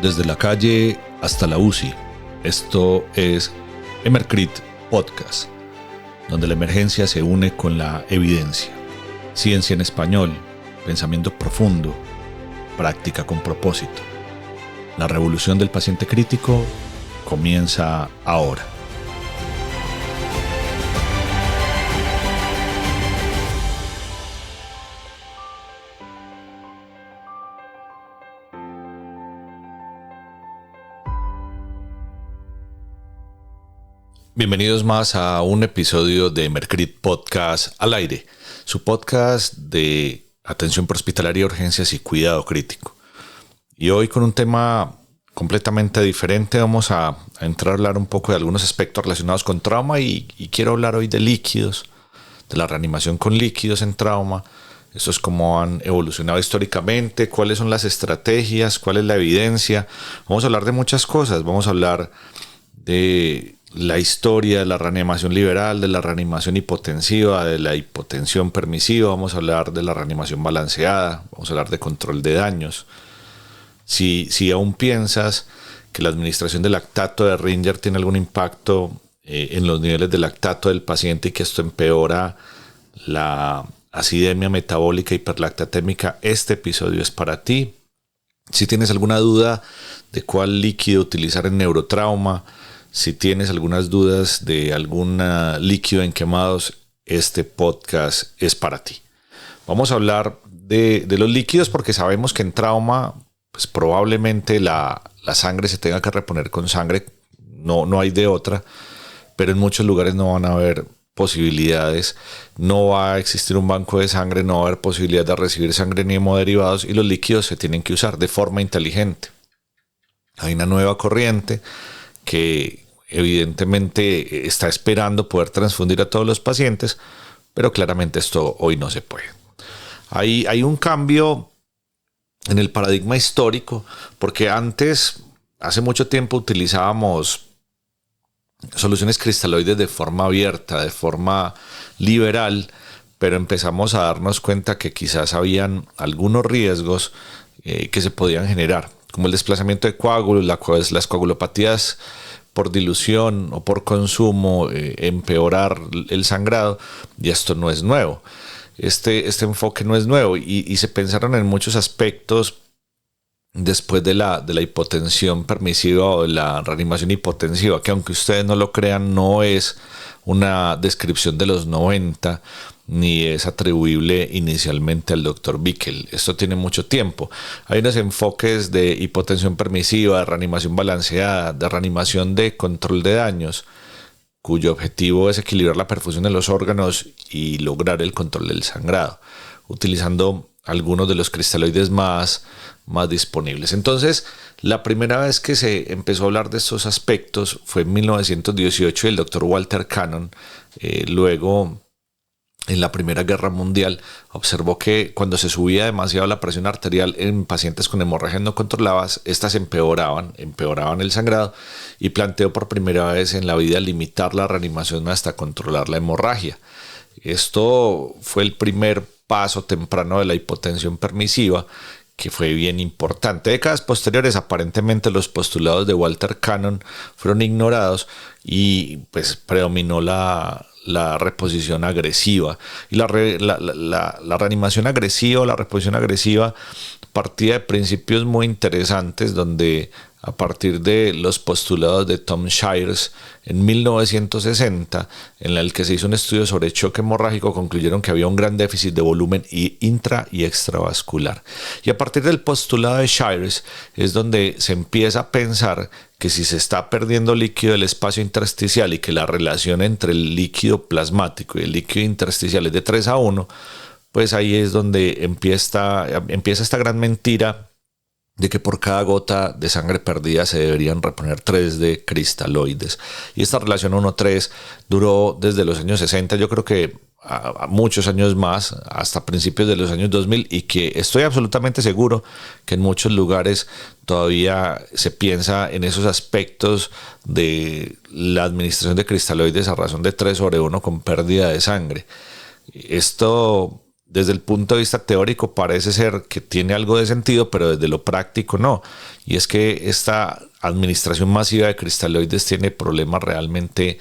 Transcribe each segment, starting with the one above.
Desde la calle hasta la UCI, esto es Emercrit Podcast, donde la emergencia se une con la evidencia. Ciencia en español, pensamiento profundo, práctica con propósito. La revolución del paciente crítico comienza ahora. Bienvenidos más a un episodio de Emercrit Podcast al aire, su podcast de atención prehospitalaria, urgencias y cuidado crítico. Y hoy con un tema completamente diferente vamos a entrar a hablar un poco de algunos aspectos relacionados con trauma y quiero hablar hoy de líquidos, de la reanimación con líquidos en trauma. Eso es cómo han evolucionado históricamente, cuáles son las estrategias, cuál es la evidencia. Vamos a hablar de muchas cosas, vamos a hablar de la historia de la reanimación liberal, de la reanimación hipotensiva, de la hipotensión permisiva, vamos a hablar de la reanimación balanceada, vamos a hablar de control de daños. Si aún piensas que la administración de lactato de Ringer tiene algún impacto en los niveles de lactato del paciente y que esto empeora la acidemia metabólica hiperlactatémica, este episodio es para ti. Si tienes alguna duda de cuál líquido utilizar en neurotrauma, si tienes algunas dudas de algún líquido en quemados, este podcast es para ti. Vamos a hablar de los líquidos porque sabemos que en trauma pues probablemente la sangre se tenga que reponer con sangre, no hay de otra, pero en muchos lugares no van a haber posibilidades, no va a existir un banco de sangre, no va a haber posibilidad de recibir sangre ni hemoderivados y los líquidos se tienen que usar de forma inteligente. Hay una nueva corriente que evidentemente está esperando poder transfundir a todos los pacientes, pero claramente esto hoy no se puede. Hay un cambio en el paradigma histórico, porque antes, hace mucho tiempo, utilizábamos soluciones cristaloides de forma abierta, de forma liberal, pero empezamos a darnos cuenta que quizás habían algunos riesgos que se podían generar, como el desplazamiento de coágulos, las coagulopatías por dilución o por consumo, empeorar el sangrado, y esto no es nuevo. Este enfoque no es nuevo y se pensaron en muchos aspectos después de la hipotensión permisiva o de la reanimación hipotensiva, que aunque ustedes no lo crean, no es una descripción de los 90 ni es atribuible inicialmente al Dr. Bickel. Esto tiene mucho tiempo. Hay unos enfoques de hipotensión permisiva, de reanimación balanceada, de reanimación de control de daños, cuyo objetivo es equilibrar la perfusión de los órganos y lograr el control del sangrado, utilizando algunos de los cristaloides más disponibles. Entonces, la primera vez que se empezó a hablar de estos aspectos fue en 1918 y el Dr. Walter Cannon, luego en la Primera Guerra Mundial, observó que cuando se subía demasiado la presión arterial en pacientes con hemorragias no controladas, estas empeoraban el sangrado y planteó por primera vez en la vida limitar la reanimación hasta controlar la hemorragia. Esto fue el primer paso temprano de la hipotensión permisiva, que fue bien importante. Décadas posteriores, aparentemente los postulados de Walter Cannon fueron ignorados y pues predominó la reposición agresiva. Y la reanimación agresiva, la reposición agresiva partía de principios muy interesantes donde a partir de los postulados de Tom Shires en 1960, en el que se hizo un estudio sobre choque hemorrágico, concluyeron que había un gran déficit de volumen intra y extravascular. Y a partir del postulado de Shires es donde se empieza a pensar que si se está perdiendo líquido del espacio intersticial y que la relación entre el líquido plasmático y el líquido intersticial es de 3:1, pues ahí es donde empieza esta gran mentira de que por cada gota de sangre perdida se deberían reponer 3 de cristaloides. Y esta relación 1:3 duró desde los años 60, yo creo que a muchos años más, hasta principios de los años 2000, y que estoy absolutamente seguro que en muchos lugares todavía se piensa en esos aspectos de la administración de cristaloides a razón de 3/1 con pérdida de sangre. Esto desde el punto de vista teórico parece ser que tiene algo de sentido, pero desde lo práctico no. Y es que esta administración masiva de cristaloides tiene problemas realmente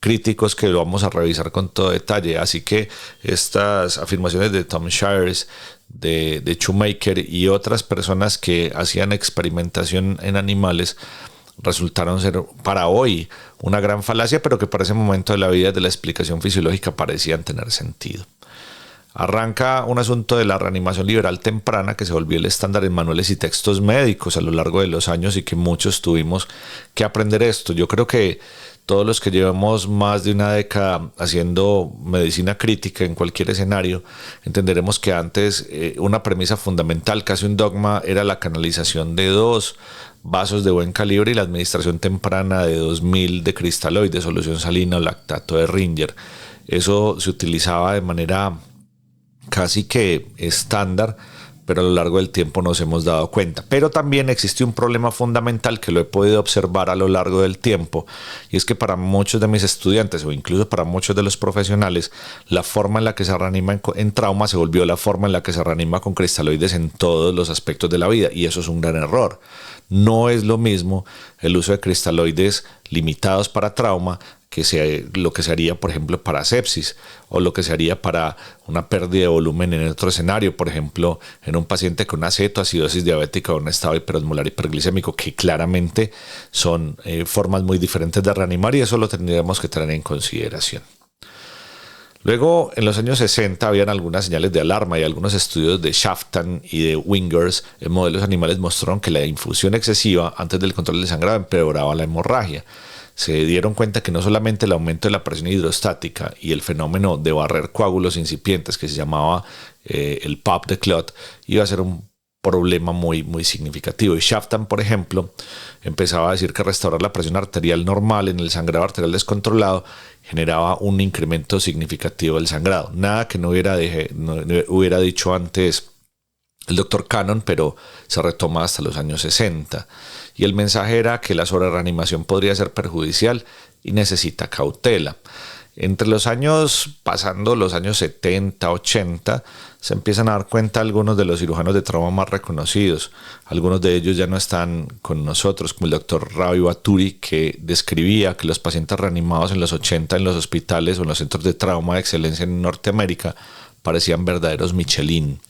críticos que lo vamos a revisar con todo detalle. Así que estas afirmaciones de Tom Shires, de Shoemaker y otras personas que hacían experimentación en animales resultaron ser para hoy una gran falacia, pero que para ese momento de la vida de la explicación fisiológica parecían tener sentido. Arranca un asunto de la reanimación liberal temprana que se volvió el estándar en manuales y textos médicos a lo largo de los años y que muchos tuvimos que aprender esto. Yo creo que todos los que llevamos más de una década haciendo medicina crítica en cualquier escenario, entenderemos que antes una premisa fundamental, casi un dogma, era la canalización de 2 vasos de buen calibre y la administración temprana de 2000 de cristaloides, solución salina o lactato de Ringer. Eso se utilizaba de manera casi que estándar, pero a lo largo del tiempo nos hemos dado cuenta. Pero también existe un problema fundamental que lo he podido observar a lo largo del tiempo, y es que para muchos de mis estudiantes o incluso para muchos de los profesionales, la forma en la que se reanima en trauma se volvió la forma en la que se reanima con cristaloides en todos los aspectos de la vida, y eso es un gran error. No es lo mismo el uso de cristaloides limitados para trauma que lo que se haría, por ejemplo, para sepsis o lo que se haría para una pérdida de volumen en otro escenario, por ejemplo, en un paciente con una cetoacidosis diabética o un estado hiperosmolar hiperglicémico, que claramente son formas muy diferentes de reanimar y eso lo tendríamos que tener en consideración. Luego, en los años 60, habían algunas señales de alarma y algunos estudios de Shaftan y de Wingers en modelos animales mostraron que la infusión excesiva antes del control del sangrado empeoraba la hemorragia. Se dieron cuenta que no solamente el aumento de la presión hidrostática y el fenómeno de barrer coágulos incipientes, que se llamaba el pop de clot, iba a ser un problema muy, muy significativo. Y Shaftan, por ejemplo, empezaba a decir que restaurar la presión arterial normal en el sangrado arterial descontrolado generaba un incremento significativo del sangrado. Nada que no hubiera dicho antes el doctor Cannon, pero se retoma hasta los años 60. Y el mensaje era que la sobrereanimación podría ser perjudicial y necesita cautela. Entre los años, pasando los años 70, 80, se empiezan a dar cuenta algunos de los cirujanos de trauma más reconocidos. Algunos de ellos ya no están con nosotros, como el doctor Ravi Baturi, que describía que los pacientes reanimados en los 80 en los hospitales o en los centros de trauma de excelencia en Norteamérica parecían verdaderos Michelin,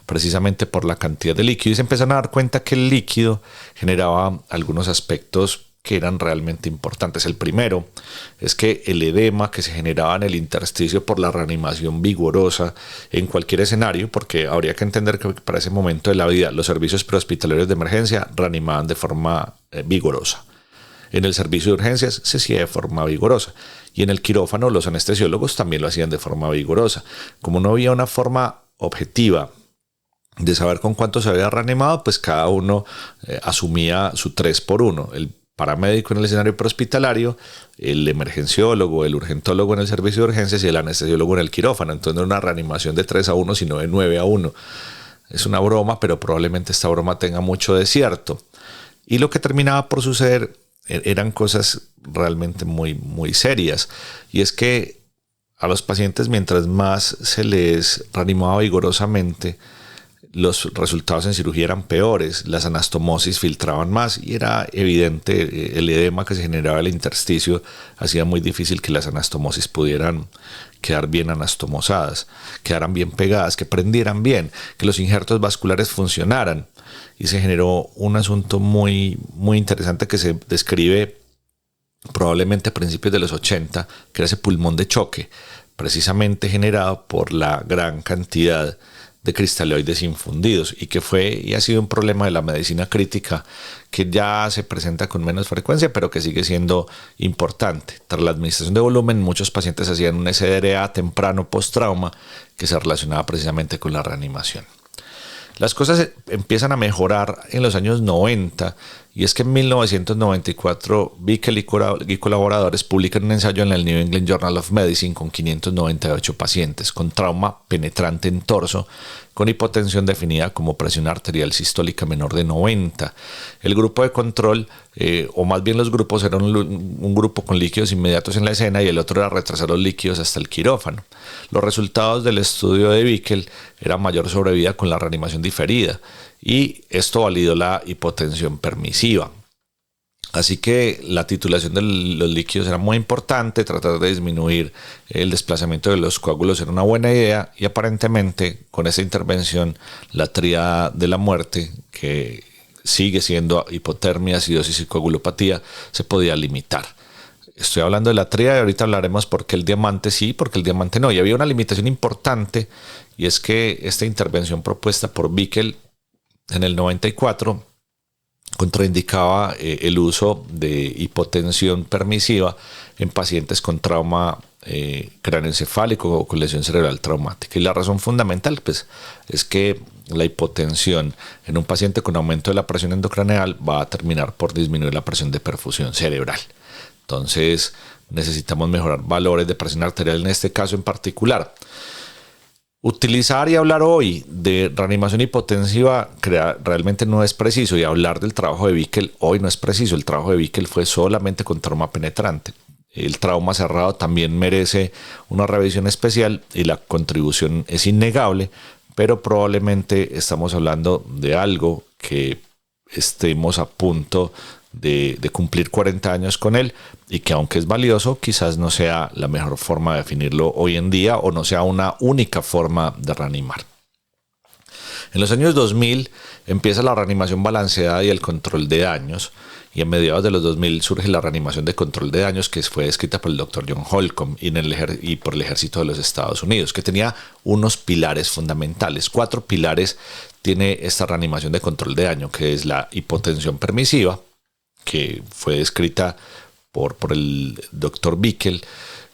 precisamente por la cantidad de líquido, y se empezaron a dar cuenta que el líquido generaba algunos aspectos que eran realmente importantes. El primero es que el edema que se generaba en el intersticio por la reanimación vigorosa en cualquier escenario, porque habría que entender que para ese momento de la vida los servicios prehospitalarios de emergencia reanimaban de forma vigorosa. En el servicio de urgencias se hacía de forma vigorosa y en el quirófano los anestesiólogos también lo hacían de forma vigorosa. Como no había una forma objetiva de saber con cuánto se había reanimado, pues cada uno asumía su 3x1. El paramédico en el escenario prehospitalario, el emergenciólogo, el urgentólogo en el servicio de urgencias y el anestesiólogo en el quirófano. Entonces no era una reanimación de 3-1, sino de 9-1. Es una broma, pero probablemente esta broma tenga mucho de cierto. Y lo que terminaba por suceder eran cosas realmente muy, muy serias. Y es que a los pacientes, mientras más se les reanimaba vigorosamente, los resultados en cirugía eran peores, las anastomosis filtraban más y era evidente el edema que se generaba en el intersticio hacía muy difícil que las anastomosis pudieran quedar bien anastomosadas, quedaran bien pegadas, que prendieran bien, que los injertos vasculares funcionaran, y se generó un asunto muy, muy interesante que se describe probablemente a principios de los 80, que era ese pulmón de choque, precisamente generado por la gran cantidad de cristaloides infundidos, y que fue y ha sido un problema de la medicina crítica que ya se presenta con menos frecuencia, pero que sigue siendo importante. Tras la administración de volumen, muchos pacientes hacían un SDRA temprano post-trauma que se relacionaba precisamente con la reanimación. Las cosas empiezan a mejorar en los años 90, y es que en 1994 Bickel y colaboradores publican un ensayo en el New England Journal of Medicine con 598 pacientes con trauma penetrante en torso con hipotensión definida como presión arterial sistólica menor de 90. El grupo de control, o más bien los grupos, eran un grupo con líquidos inmediatos en la escena y el otro era retrasar los líquidos hasta el quirófano. Los resultados del estudio de Bickel eran mayor sobrevida con la reanimación diferida y esto validó la hipotensión permisiva. Así que la titulación de los líquidos era muy importante, tratar de disminuir el desplazamiento de los coágulos era una buena idea y aparentemente con esa intervención la tríada de la muerte, que sigue siendo hipotermia, acidosis y coagulopatía, se podía limitar. Estoy hablando de la tríada y ahorita hablaremos por qué el diamante sí, por qué el diamante no. Y había una limitación importante y es que esta intervención propuesta por Bickel en el 94 contraindicaba el uso de hipotensión permisiva en pacientes con trauma cráneoencefálico o con lesión cerebral traumática. Y la razón fundamental pues, es que la hipotensión en un paciente con aumento de la presión endocraneal va a terminar por disminuir la presión de perfusión cerebral. Entonces necesitamos mejorar valores de presión arterial en este caso en particular. Utilizar y hablar hoy de reanimación hipotensiva realmente no es preciso, y hablar del trabajo de Bickel hoy no es preciso. El trabajo de Bickel fue solamente con trauma penetrante. El trauma cerrado también merece una revisión especial y la contribución es innegable, pero probablemente estamos hablando de algo que estemos a punto de cumplir 40 años con él y que aunque es valioso quizás no sea la mejor forma de definirlo hoy en día o no sea una única forma de reanimar. En los años 2000 empieza la reanimación balanceada y el control de daños, y en mediados de los 2000 surge la reanimación de control de daños, que fue descrita por el Dr. John Holcomb y por el Ejército de los Estados Unidos, que tenía unos pilares fundamentales. 4 pilares tiene esta reanimación de control de daño, que es la hipotensión permisiva, que fue descrita por el Dr. Bickel,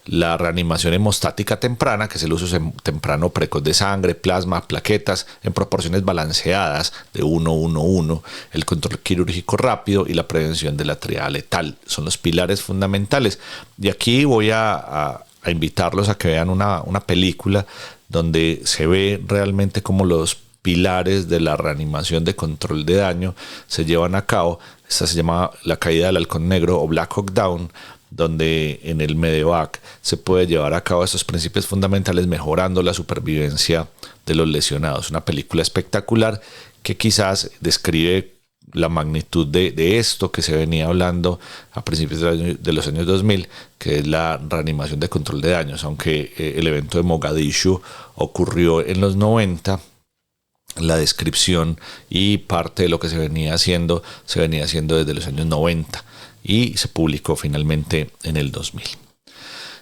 la reanimación hemostática temprana, que es el uso temprano precoz de sangre, plasma, plaquetas en proporciones balanceadas de 1-1-1, el control quirúrgico rápido y la prevención de la tríada letal. Son los pilares fundamentales. Y aquí voy a invitarlos a que vean una película donde se ve realmente cómo los pilares de la reanimación de control de daño se llevan a cabo. Esta se llama La caída del halcón negro o Black Hawk Down, donde en el Medevac se puede llevar a cabo estos principios fundamentales mejorando la supervivencia de los lesionados. Una película espectacular que quizás describe la magnitud de esto que se venía hablando a principios de los años 2000, que es la reanimación de control de daños. Aunque el evento de Mogadishu ocurrió en los 90, la descripción y parte de lo que se venía haciendo desde los años 90 y se publicó finalmente en el 2000.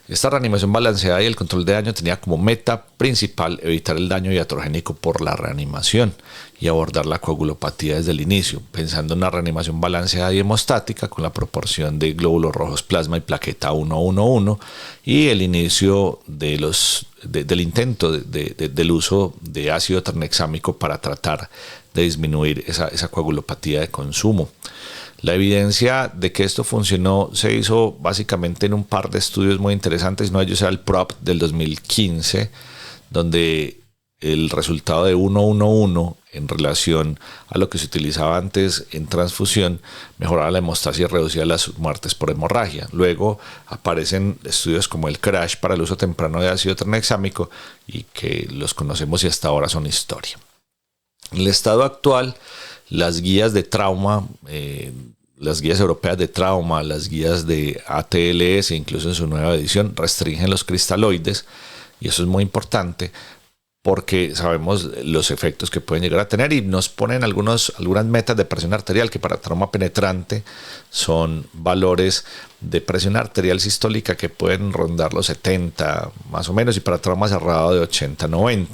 Esta reanimación balanceada y el control de daño tenía como meta principal evitar el daño iatrogénico por la reanimación y abordar la coagulopatía desde el inicio, pensando en una reanimación balanceada y hemostática con la proporción de glóbulos rojos plasma y plaqueta 1-1-1 y el inicio del intento del uso de ácido tranexámico para tratar de disminuir esa coagulopatía de consumo. La evidencia de que esto funcionó se hizo básicamente en un par de estudios muy interesantes. Uno de ellos era el PROP del 2015, donde el resultado de 1-1-1 en relación a lo que se utilizaba antes en transfusión mejoraba la hemostasia y reducía las muertes por hemorragia. Luego aparecen estudios como el CRASH para el uso temprano de ácido tranexámico y que los conocemos y hasta ahora son historia. En el estado actual, las guías de trauma, las guías europeas de trauma, las guías de ATLS, incluso en su nueva edición, restringen los cristaloides, y eso es muy importante porque sabemos los efectos que pueden llegar a tener y nos ponen algunas metas de presión arterial que para trauma penetrante son valores de presión arterial sistólica que pueden rondar los 70 más o menos y para trauma cerrado de 80-90.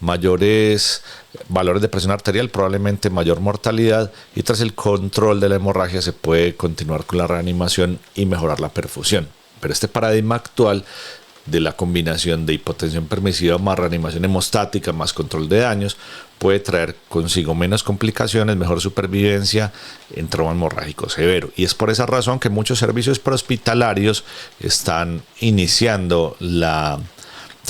Mayores valores de presión arterial, probablemente mayor mortalidad, y tras el control de la hemorragia se puede continuar con la reanimación y mejorar la perfusión. Pero este paradigma actual de la combinación de hipotensión permisiva más reanimación hemostática más control de daños puede traer consigo menos complicaciones, mejor supervivencia en trauma hemorrágico severo. Y es por esa razón que muchos servicios prehospitalarios están iniciando la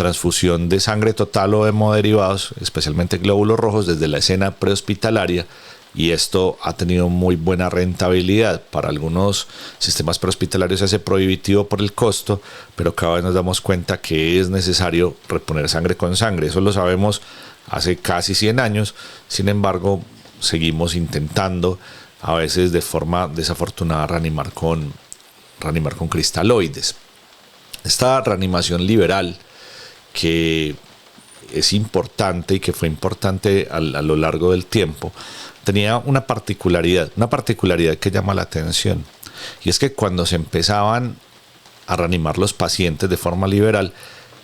transfusión de sangre total o hemoderivados, especialmente glóbulos rojos, desde la escena prehospitalaria, y esto ha tenido muy buena rentabilidad. Para algunos sistemas prehospitalarios se hace prohibitivo por el costo, pero cada vez nos damos cuenta que es necesario reponer sangre con sangre. Eso lo sabemos hace casi 100 años, sin embargo, seguimos intentando, a veces de forma desafortunada, reanimar con cristaloides. Esta reanimación liberal, que es importante y que fue importante a lo largo del tiempo, tenía una particularidad que llama la atención, y es que cuando se empezaban a reanimar los pacientes de forma liberal,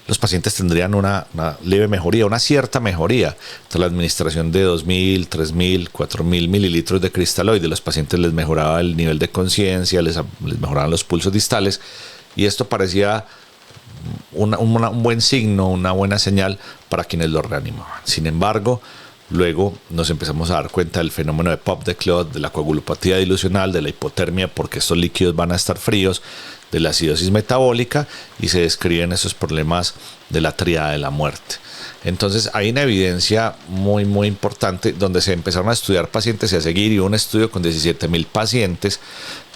los pacientes tendrían una leve mejoría, una cierta mejoría. Entonces, la administración de 2.000, 3.000, 4.000 mililitros de cristaloide, los pacientes les mejoraba el nivel de conciencia, les mejoraban los pulsos distales, y esto parecía un buen signo, una buena señal para quienes lo reanimaban. Sin embargo, luego nos empezamos a dar cuenta del fenómeno de pop de clot, de la coagulopatía dilucional, de la hipotermia, porque estos líquidos van a estar fríos, de la acidosis metabólica, y se describen esos problemas de la tríada de la muerte. Entonces hay una evidencia muy importante donde se empezaron a estudiar pacientes y a seguir, y un estudio con 17.000 pacientes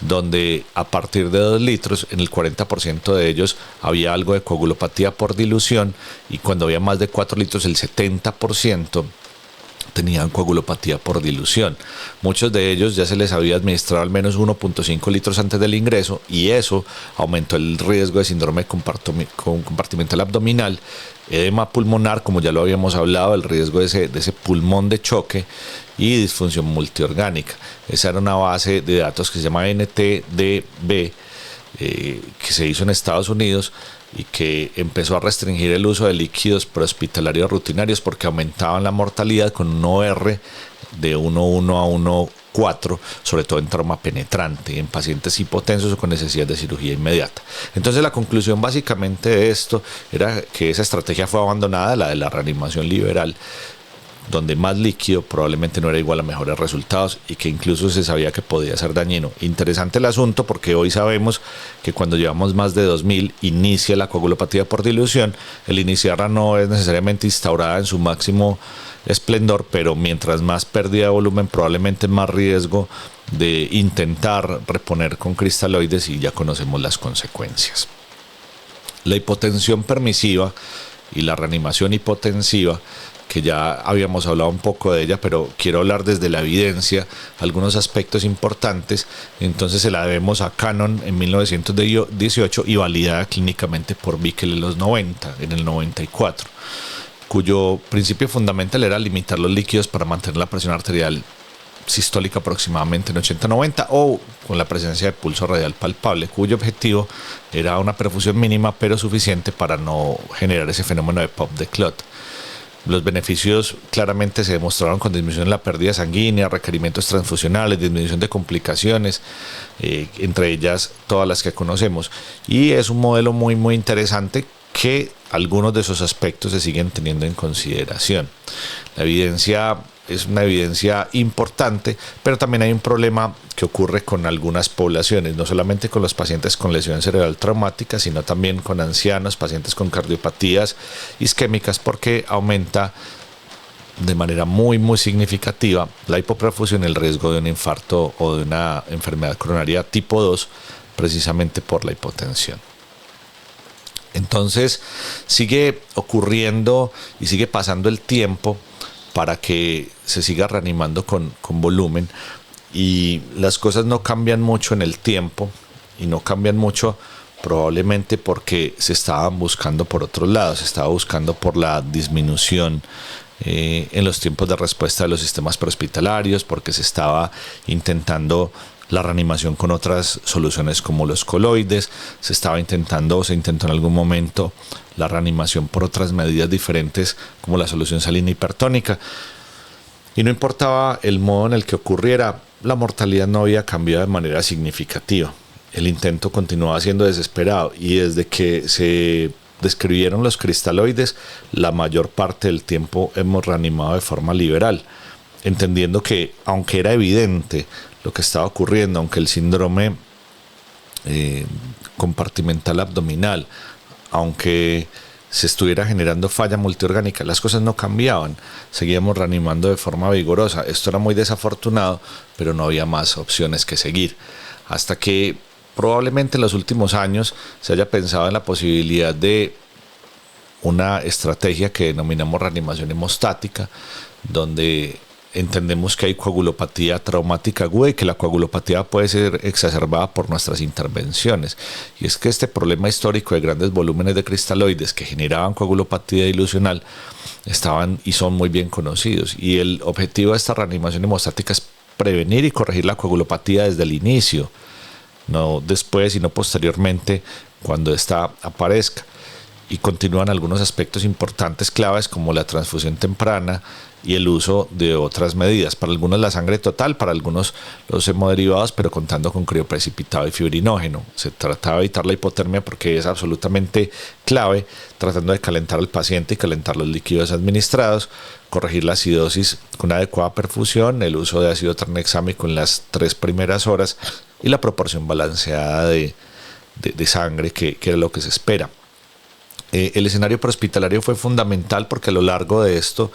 donde a partir de 2 litros en el 40% de ellos había algo de coagulopatía por dilución, y cuando había más de 4 litros el 70% tenían coagulopatía por dilución. Muchos de ellos ya se les había administrado al menos 1.5 litros antes del ingreso, y eso aumentó el riesgo de síndrome compartimental abdominal, edema pulmonar, como ya lo habíamos hablado, el riesgo de ese pulmón de choque, y disfunción multiorgánica. Esa era una base de datos que se llama NTDB, que se hizo en Estados Unidos, y que empezó a restringir el uso de líquidos prehospitalarios rutinarios porque aumentaban la mortalidad con un OR de 1.1 a 1.4, sobre todo en trauma penetrante, en pacientes hipotensos o con necesidad de cirugía inmediata. Entonces, la conclusión básicamente de esto era que esa estrategia fue abandonada, la de la reanimación liberal, donde más líquido probablemente no era igual a mejores resultados, y que incluso se sabía que podía ser dañino. Interesante el asunto, porque hoy sabemos que cuando llevamos más de 2.000 inicia la coagulopatía por dilución. El iniciarla no es necesariamente instaurada en su máximo esplendor, pero mientras más pérdida de volumen, probablemente más riesgo de intentar reponer con cristaloides, y ya conocemos las consecuencias. La hipotensión permisiva y la reanimación hipotensiva, que ya habíamos hablado un poco de ella, pero quiero hablar desde la evidencia algunos aspectos importantes. Entonces se la debemos a Cannon en 1918 y validada clínicamente por Bickel en los 90, en el 94, cuyo principio fundamental era limitar los líquidos para mantener la presión arterial sistólica aproximadamente en 80-90, o con la presencia de pulso radial palpable, cuyo objetivo era una perfusión mínima pero suficiente para no generar ese fenómeno de pop de clot. Los beneficios claramente se demostraron con disminución de la pérdida sanguínea, requerimientos transfusionales, disminución de complicaciones, entre ellas todas las que conocemos. Y es un modelo muy interesante, que algunos de esos aspectos se siguen teniendo en consideración. La evidencia es una evidencia importante, pero también hay un problema que ocurre con algunas poblaciones, no solamente con los pacientes con lesión cerebral traumática, sino también con ancianos, pacientes con cardiopatías isquémicas, porque aumenta de manera muy significativa la hipoperfusión, el riesgo de un infarto o de una enfermedad coronaria tipo 2, precisamente por la hipotensión. Entonces sigue ocurriendo y sigue pasando el tiempo para que se siga reanimando con volumen, y las cosas no cambian mucho en el tiempo, y no cambian mucho probablemente porque se estaban buscando por otros lados. Se estaba buscando por la disminución en los tiempos de respuesta de los sistemas prehospitalarios, porque se estaba intentando la reanimación con otras soluciones como los coloides, se intentó en algún momento la reanimación por otras medidas diferentes como la solución salina hipertónica, y no importaba el modo en el que ocurriera, la mortalidad no había cambiado de manera significativa. El intento continuaba siendo desesperado, y desde que se describieron los cristaloides, la mayor parte del tiempo hemos reanimado de forma liberal, entendiendo que, aunque era evidente lo que estaba ocurriendo, aunque el síndrome compartimental abdominal, aunque se estuviera generando falla multiorgánica. Las cosas no cambiaban, seguíamos reanimando de forma vigorosa. Esto era muy desafortunado, pero no había más opciones que seguir. Hasta que probablemente en los últimos años se haya pensado en la posibilidad de una estrategia que denominamos reanimación hemostática, donde entendemos que hay coagulopatía traumática aguda y que la coagulopatía puede ser exacerbada por nuestras intervenciones. Y es que este problema histórico de grandes volúmenes de cristaloides que generaban coagulopatía dilucional estaban y son muy bien conocidos. Y el objetivo de esta reanimación hemostática es prevenir y corregir la coagulopatía desde el inicio, no después, sino posteriormente cuando esta aparezca. Y continúan algunos aspectos importantes claves como la transfusión temprana y el uso de otras medidas. Para algunos la sangre total, para algunos los hemoderivados, pero contando con crioprecipitado y fibrinógeno. Se trataba de evitar la hipotermia porque es absolutamente clave, tratando de calentar al paciente y calentar los líquidos administrados, corregir la acidosis con adecuada perfusión, el uso de ácido tranexámico en las 3 primeras horas y la proporción balanceada de sangre, que era lo que se espera. El escenario prehospitalario fue fundamental porque a lo largo de esto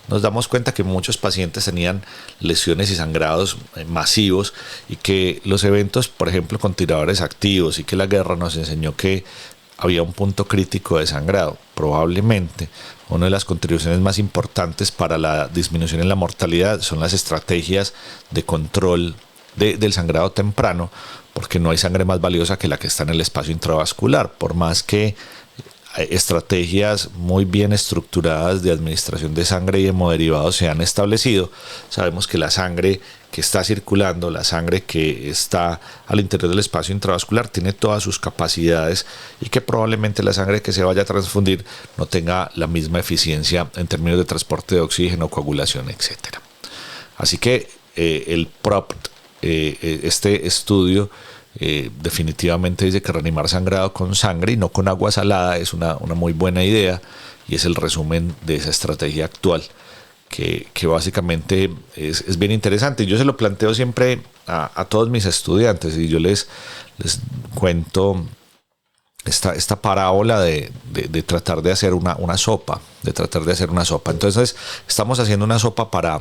nos damos cuenta que muchos pacientes tenían lesiones y sangrados masivos y que los eventos, por ejemplo, con tiradores activos, y que la guerra nos enseñó que había un punto crítico de sangrado. Probablemente una de las contribuciones más importantes para la disminución en la mortalidad son las estrategias de control del sangrado temprano, porque no hay sangre más valiosa que la que está en el espacio intravascular. Por más que estrategias muy bien estructuradas de administración de sangre y hemoderivados se han establecido, sabemos que la sangre que está circulando, la sangre que está al interior del espacio intravascular, tiene todas sus capacidades y que probablemente la sangre que se vaya a transfundir no tenga la misma eficiencia en términos de transporte de oxígeno, coagulación, etc. Así que el PROPT, este estudio, definitivamente dice que reanimar sangrado con sangre y no con agua salada es una muy buena idea, y es el resumen de esa estrategia actual que básicamente es bien interesante. Yo se lo planteo siempre a todos mis estudiantes y yo les cuento esta parábola de tratar de hacer una sopa, Entonces estamos haciendo una sopa para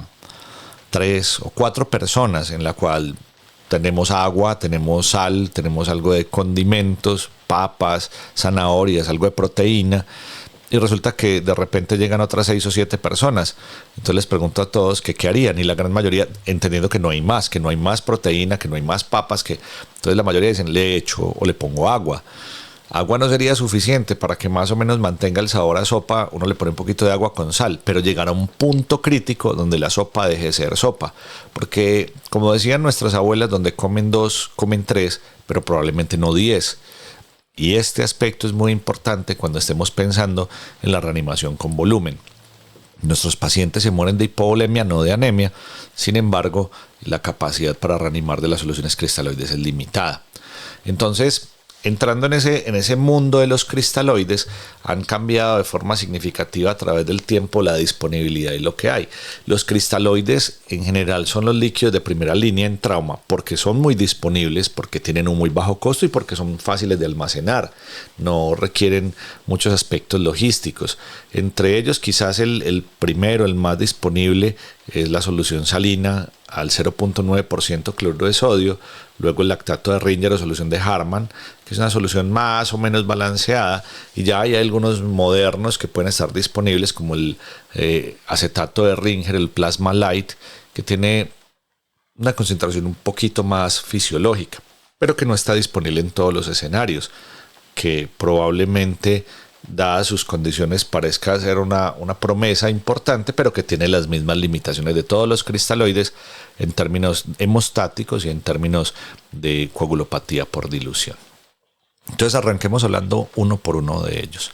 3 o 4 personas, en la cual tenemos agua, tenemos sal, tenemos algo de condimentos, papas, zanahorias, algo de proteína, y resulta que de repente llegan otras 6 o 7 personas. Entonces les pregunto a todos que qué harían, y la gran mayoría, entendiendo que no hay más proteína, que no hay más papas, entonces la mayoría dicen le echo o le pongo agua. Agua no sería suficiente para que más o menos mantenga el sabor a sopa. Uno le pone un poquito de agua con sal, pero llegará a un punto crítico donde la sopa deje de ser sopa. Porque, como decían nuestras abuelas, donde comen 2, comen 3, pero probablemente no 10. Y este aspecto es muy importante cuando estemos pensando en la reanimación con volumen. Nuestros pacientes se mueren de hipovolemia, no de anemia. Sin embargo, la capacidad para reanimar de las soluciones cristaloides es limitada. Entonces, entrando en ese mundo de los cristaloides, han cambiado de forma significativa a través del tiempo la disponibilidad y lo que hay. Los cristaloides en general son los líquidos de primera línea en trauma porque son muy disponibles, porque tienen un muy bajo costo y porque son fáciles de almacenar. No requieren muchos aspectos logísticos. Entre ellos, quizás el primero, el más disponible, es la solución salina al 0.9% cloruro de sodio, luego el lactato de Ringer o solución de Harman, que es una solución más o menos balanceada, y ya hay algunos modernos que pueden estar disponibles como el acetato de Ringer, el Plasma Light, que tiene una concentración un poquito más fisiológica, pero que no está disponible en todos los escenarios, que probablemente, dadas sus condiciones, parezca ser una promesa importante, pero que tiene las mismas limitaciones de todos los cristaloides en términos hemostáticos y en términos de coagulopatía por dilución. Entonces arranquemos hablando uno por uno de ellos.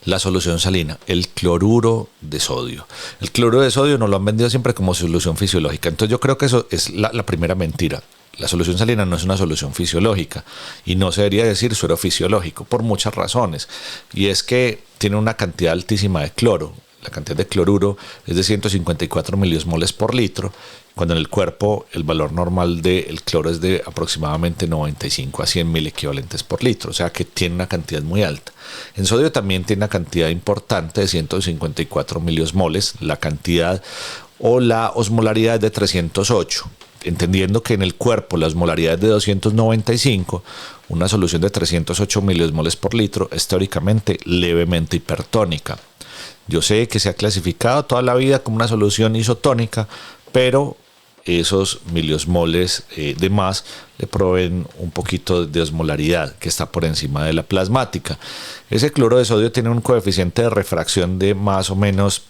La solución salina, el cloruro de sodio. El cloruro de sodio nos lo han vendido siempre como solución fisiológica. Entonces yo creo que eso es la primera mentira. La solución salina no es una solución fisiológica y no se debería decir suero fisiológico por muchas razones. Y es que tiene una cantidad altísima de cloro. la cantidad de cloruro es de 154 miliosmoles por litro, cuando en el cuerpo el valor normal del cloro es de aproximadamente 95 a 100 mil equivalentes por litro, o sea que tiene una cantidad muy alta. En sodio también tiene una cantidad importante de 154 miliosmoles, la cantidad o la osmolaridad es de 308. Entendiendo que en el cuerpo la osmolaridad es de 295, una solución de 308 miliosmoles por litro es teóricamente levemente hipertónica. Yo sé que se ha clasificado toda la vida como una solución isotónica, pero esos miliosmoles de más le proveen un poquito de osmolaridad que está por encima de la plasmática. Ese cloro de sodio tiene un coeficiente de refracción de más o menos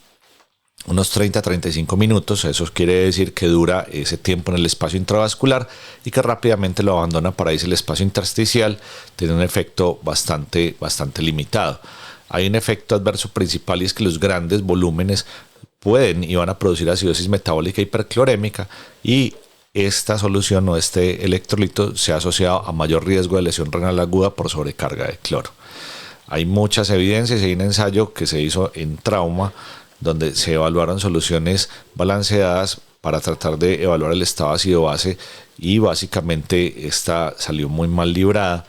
unos 30 a 35 minutos, eso quiere decir que dura ese tiempo en el espacio intravascular y que rápidamente lo abandona para irse al espacio intersticial, tiene un efecto bastante limitado. Hay un efecto adverso principal y es que los grandes volúmenes pueden y van a producir acidosis metabólica hiperclorémica y esta solución o este electrolito se ha asociado a mayor riesgo de lesión renal aguda por sobrecarga de cloro. Hay muchas evidencias y hay un ensayo que se hizo en trauma donde se evaluaron soluciones balanceadas para tratar de evaluar el estado ácido-base y básicamente esta salió muy mal librada.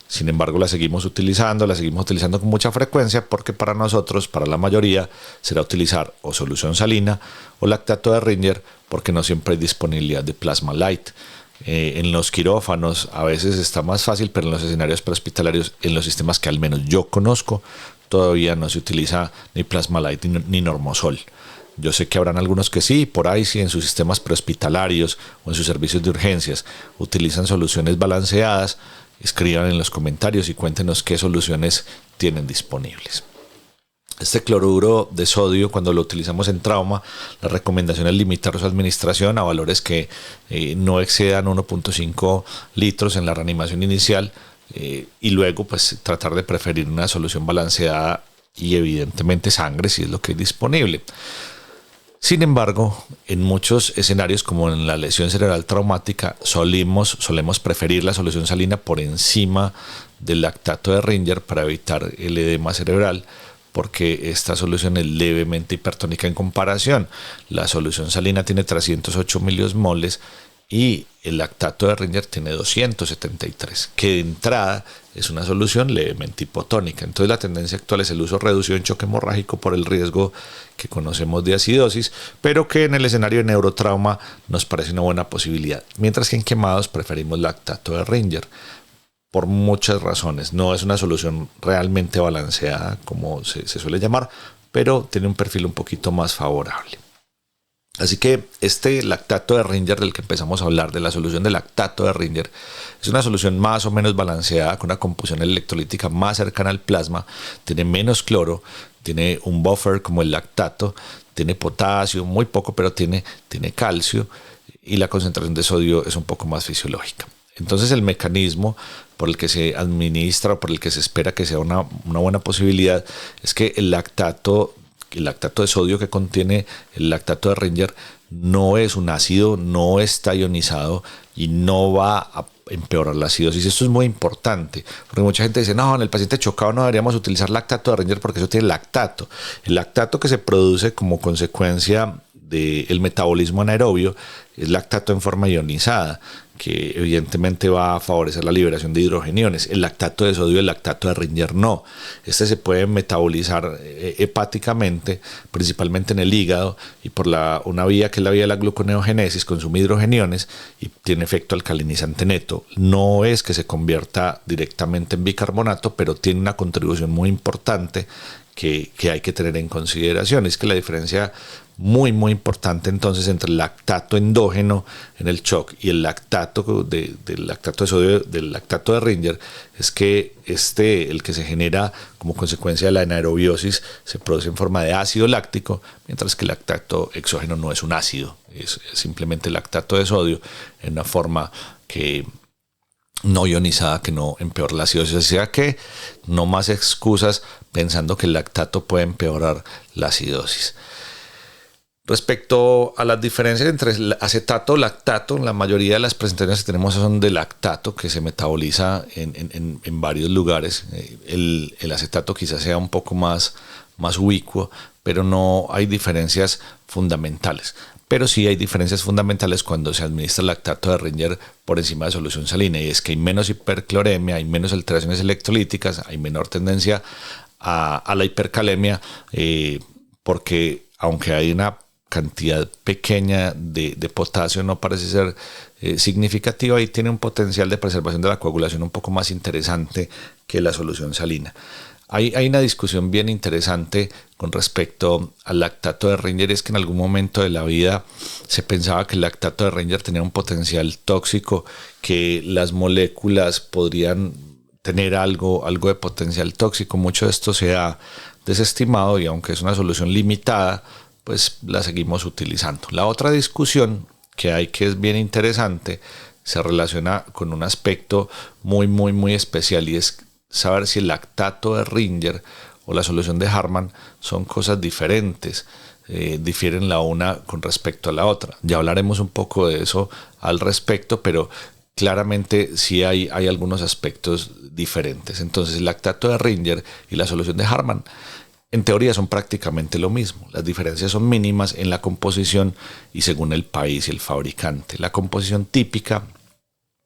Sin embargo, la seguimos utilizando con mucha frecuencia porque para nosotros, para la mayoría, será utilizar o solución salina o lactato de Ringer porque no siempre hay disponibilidad de plasma light. En los quirófanos a veces está más fácil, pero en los escenarios prehospitalarios, en los sistemas que al menos yo conozco, todavía no se utiliza ni plasma light ni normosol. Yo sé que habrán algunos que sí, por ahí sí, en sus sistemas prehospitalarios o en sus servicios de urgencias utilizan soluciones balanceadas. Escriban en los comentarios y cuéntenos qué soluciones tienen disponibles. Este cloruro de sodio, cuando lo utilizamos en trauma, la recomendación es limitar su administración a valores que no excedan 1.5 litros en la reanimación inicial y luego pues tratar de preferir una solución balanceada y evidentemente sangre si es lo que es disponible. Sin embargo, en muchos escenarios como en la lesión cerebral traumática solemos preferir la solución salina por encima del lactato de Ringer para evitar el edema cerebral, porque esta solución es levemente hipertónica en comparación. La solución salina tiene 308 miliosmoles y el lactato de Ringer tiene 273, que de entrada es una solución levemente hipotónica. Entonces la tendencia actual es el uso reducido en choque hemorrágico por el riesgo que conocemos de acidosis, pero que en el escenario de neurotrauma nos parece una buena posibilidad. Mientras que en quemados preferimos lactato de Ringer por muchas razones. No es una solución realmente balanceada como se suele llamar, pero tiene un perfil un poquito más favorable. Así que este lactato de Ringer del que empezamos a hablar, de la solución de lactato de Ringer, es una solución más o menos balanceada con una composición electrolítica más cercana al plasma, tiene menos cloro, tiene un buffer como el lactato, tiene potasio, muy poco, pero tiene calcio y la concentración de sodio es un poco más fisiológica. Entonces el mecanismo por el que se administra o por el que se espera que sea una buena posibilidad es que el lactato de sodio que contiene el lactato de Ringer no es un ácido, no está ionizado y no va a empeorar la acidosis. Esto es muy importante, porque mucha gente dice, no, en el paciente chocado no deberíamos utilizar lactato de Ringer porque eso tiene lactato. El lactato que se produce como consecuencia del metabolismo anaerobio es lactato en forma ionizada, que evidentemente va a favorecer la liberación de hidrogeniones. El lactato de sodio, el lactato de Ringer no. Este se puede metabolizar hepáticamente, principalmente en el hígado, y por una vía que es la vía de la gluconeogénesis, consume hidrogeniones y tiene efecto alcalinizante neto. No es que se convierta directamente en bicarbonato, pero tiene una contribución muy importante que hay que tener en consideración. Es que la diferencia muy importante entonces entre el lactato endógeno en el shock y el lactato del lactato de sodio, del lactato de Ringer, es que el que se genera como consecuencia de la anaerobiosis se produce en forma de ácido láctico, mientras que el lactato exógeno no es un ácido, es simplemente lactato de sodio en una forma que no ionizada, que no empeora la acidosis. O sea que no más excusas pensando que el lactato puede empeorar la acidosis. Respecto a las diferencias entre el acetato y lactato, la mayoría de las presentaciones que tenemos son de lactato, que se metaboliza en varios lugares. El acetato quizás sea un poco más más ubicuo, pero no hay diferencias fundamentales. Pero sí hay diferencias fundamentales cuando se administra lactato de Ringer por encima de solución salina, y es que hay menos hipercloremia, hay menos alteraciones electrolíticas, hay menor tendencia a la hipercalemia, porque aunque hay una cantidad pequeña de potasio, no parece ser significativa, y tiene un potencial de preservación de la coagulación un poco más interesante que la solución salina. Hay una discusión bien interesante con respecto al lactato de Ringer, es que en algún momento de la vida se pensaba que el lactato de Ringer tenía un potencial tóxico, que las moléculas podrían tener algo de potencial tóxico. Mucho de esto se ha desestimado, y aunque es una solución limitada, pues la seguimos utilizando. La otra discusión que hay, que es bien interesante, se relaciona con un aspecto muy especial, y es saber si el lactato de Ringer o la solución de Harman son cosas diferentes, difieren la una con respecto a la otra. Ya hablaremos un poco de eso al respecto, pero claramente sí hay algunos aspectos diferentes. Entonces, el lactato de Ringer y la solución de Harman en teoría son prácticamente lo mismo. Las diferencias son mínimas en la composición y según el país y el fabricante. La composición típica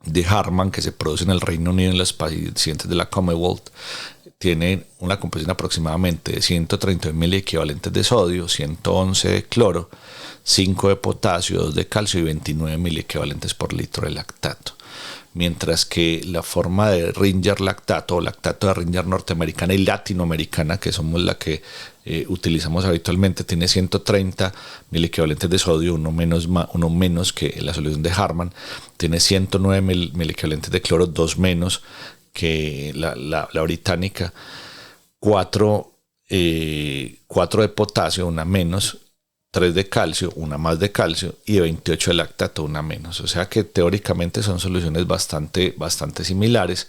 de Harman, que se produce en el Reino Unido en los pacientes de la Commonwealth, tiene una composición aproximadamente de 130 miliequivalentes de sodio, 111 de cloro, 5 de potasio, 2 de calcio y 29 miliequivalentes por litro de lactato. Mientras que la forma de Ringer lactato o lactato de Ringer norteamericana y latinoamericana, que somos la que utilizamos habitualmente, tiene 130 miliequivalentes de sodio, uno menos que la solución de Harman, tiene 109 miliequivalentes de cloro, 2 menos que la británica, 4 de potasio, una menos, 3 de calcio, una más de calcio, y 28 de lactato, una menos. O sea que teóricamente son soluciones bastante similares,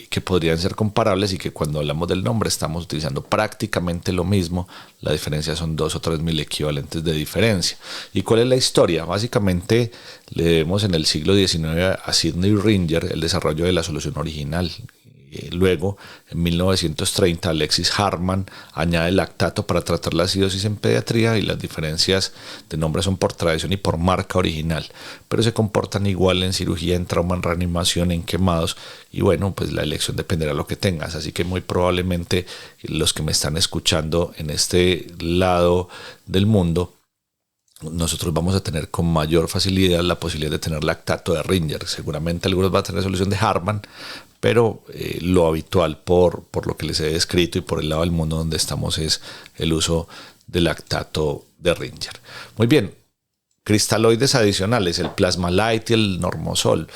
que podrían ser comparables, y que cuando hablamos del nombre estamos utilizando prácticamente lo mismo. La diferencia son 2 o 3 mil equivalentes de diferencia. ¿Y cuál es la historia? Básicamente le debemos en el siglo XIX a Sidney Ringer el desarrollo de la solución original. Luego, en 1930, Alexis Harman añade lactato para tratar la acidosis en pediatría, y las diferencias de nombre son por tradición y por marca original, pero se comportan igual en cirugía, en trauma, en reanimación, en quemados, y bueno, pues la elección dependerá de lo que tengas. Así que muy probablemente los que me están escuchando en este lado del mundo, nosotros vamos a tener con mayor facilidad la posibilidad de tener lactato de Ringer. Seguramente algunos van a tener solución de Harman, pero lo habitual por lo que les he descrito y por el lado del mundo donde estamos es el uso de lactato de Ringer. Muy bien, cristaloides adicionales, el Plasma-Lyte y el Normosol,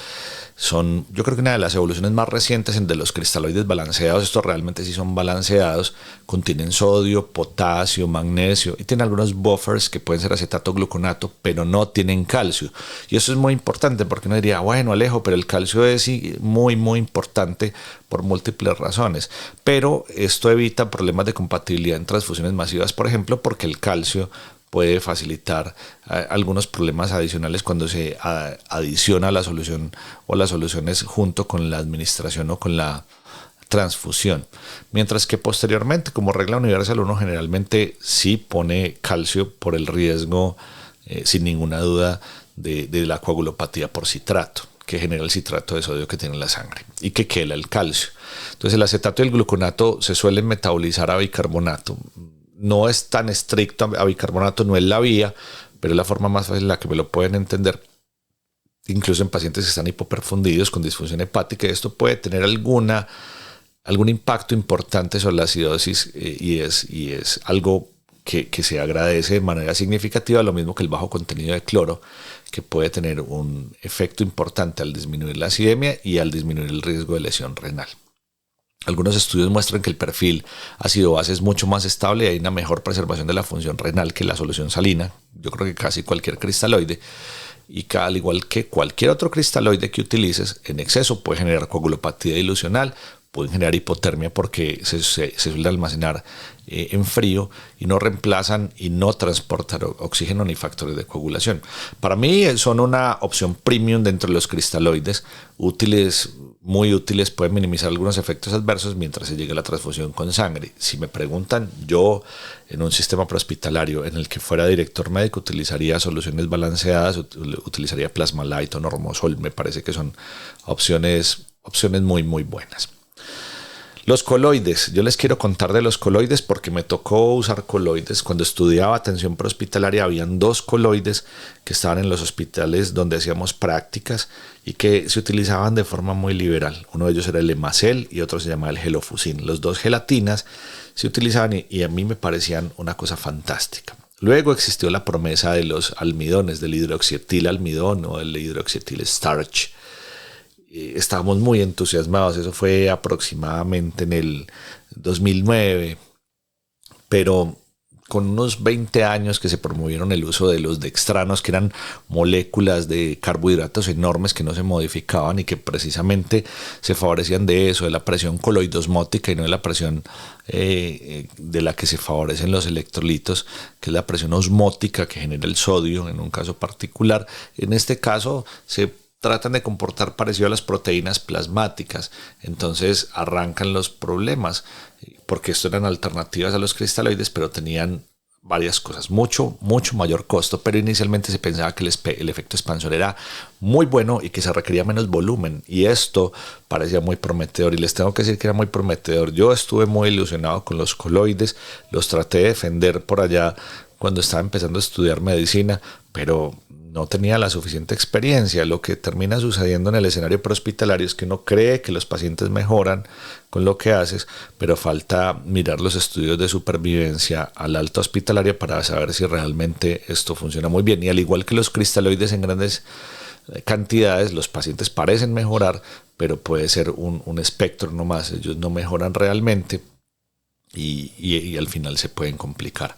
son, yo creo que una de las evoluciones más recientes de los cristaloides balanceados. Estos realmente sí son balanceados, contienen sodio, potasio, magnesio, y tienen algunos buffers que pueden ser acetato gluconato, pero no tienen calcio. Y eso es muy importante, porque uno diría, bueno, Alejo, pero el calcio es muy importante por múltiples razones. Pero esto evita problemas de compatibilidad en transfusiones masivas, por ejemplo, porque el calcio puede facilitar algunos problemas adicionales cuando se adiciona la solución o las soluciones junto con la administración o con la transfusión. Mientras que posteriormente, como regla universal, uno generalmente sí pone calcio por el riesgo, sin ninguna duda, de la coagulopatía por citrato, que genera el citrato de sodio que tiene la sangre y que quela el calcio. Entonces el acetato y el gluconato se suelen metabolizar a bicarbonato. No es tan estricto, a bicarbonato no es la vía, pero es la forma más fácil en la que me lo pueden entender, incluso en pacientes que están hipoperfundidos con disfunción hepática. Esto puede tener algún impacto importante sobre la acidosis, y es algo que se agradece de manera significativa, lo mismo que el bajo contenido de cloro, que puede tener un efecto importante al disminuir la acidemia y al disminuir el riesgo de lesión renal. Algunos estudios muestran que el perfil ácido-base es mucho más estable y hay una mejor preservación de la función renal que la solución salina. Yo creo que casi cualquier cristaloide, y al igual que cualquier otro cristaloide que utilices en exceso, puede generar coagulopatía dilucional, pueden generar hipotermia porque se suelen almacenar en frío y no reemplazan y no transportan oxígeno ni factores de coagulación. Para mí son una opción premium dentro de los cristaloides, útiles, muy útiles, pueden minimizar algunos efectos adversos mientras se llega a la transfusión con sangre. Si me preguntan, yo en un sistema prehospitalario en el que fuera director médico utilizaría soluciones balanceadas, utilizaría Plasma-Lyte o Normosol, me parece que son opciones muy muy buenas. Los coloides, yo les quiero contar de los coloides porque me tocó usar coloides. Cuando estudiaba atención prehospitalaria habían 2 coloides que estaban en los hospitales donde hacíamos prácticas y que se utilizaban de forma muy liberal. Uno de ellos era el Emacel y otro se llamaba el Gelofuscin. Los 2 gelatinas se utilizaban y a mí me parecían una cosa fantástica. Luego existió la promesa de los almidones, del hidroxietilalmidón o del hidroxietil starch. Estábamos muy entusiasmados, eso fue aproximadamente en el 2009, pero con unos 20 años que se promovieron el uso de los dextranos, que eran moléculas de carbohidratos enormes que no se modificaban y que precisamente se favorecían de eso, de la presión coloidosmótica y no de la presión de la que se favorecen los electrolitos, que es la presión osmótica que genera el sodio en un caso particular. En este caso se tratan de comportar parecido a las proteínas plasmáticas, entonces arrancan los problemas, porque esto eran alternativas a los cristaloides, pero tenían varias cosas, mucho mayor costo, pero inicialmente se pensaba que el efecto expansor era muy bueno y que se requería menos volumen, y esto parecía muy prometedor, y les tengo que decir que era muy prometedor. Yo estuve muy ilusionado con los coloides, los traté de defender por allá cuando estaba empezando a estudiar medicina, pero no tenía la suficiente experiencia. Lo que termina sucediendo en el escenario prehospitalario es que uno cree que los pacientes mejoran con lo que haces, pero falta mirar los estudios de supervivencia a la alta hospitalaria para saber si realmente esto funciona muy bien. Y al igual que los cristaloides en grandes cantidades, los pacientes parecen mejorar, pero puede ser un espectro nomás. Ellos no mejoran realmente y al final se pueden complicar.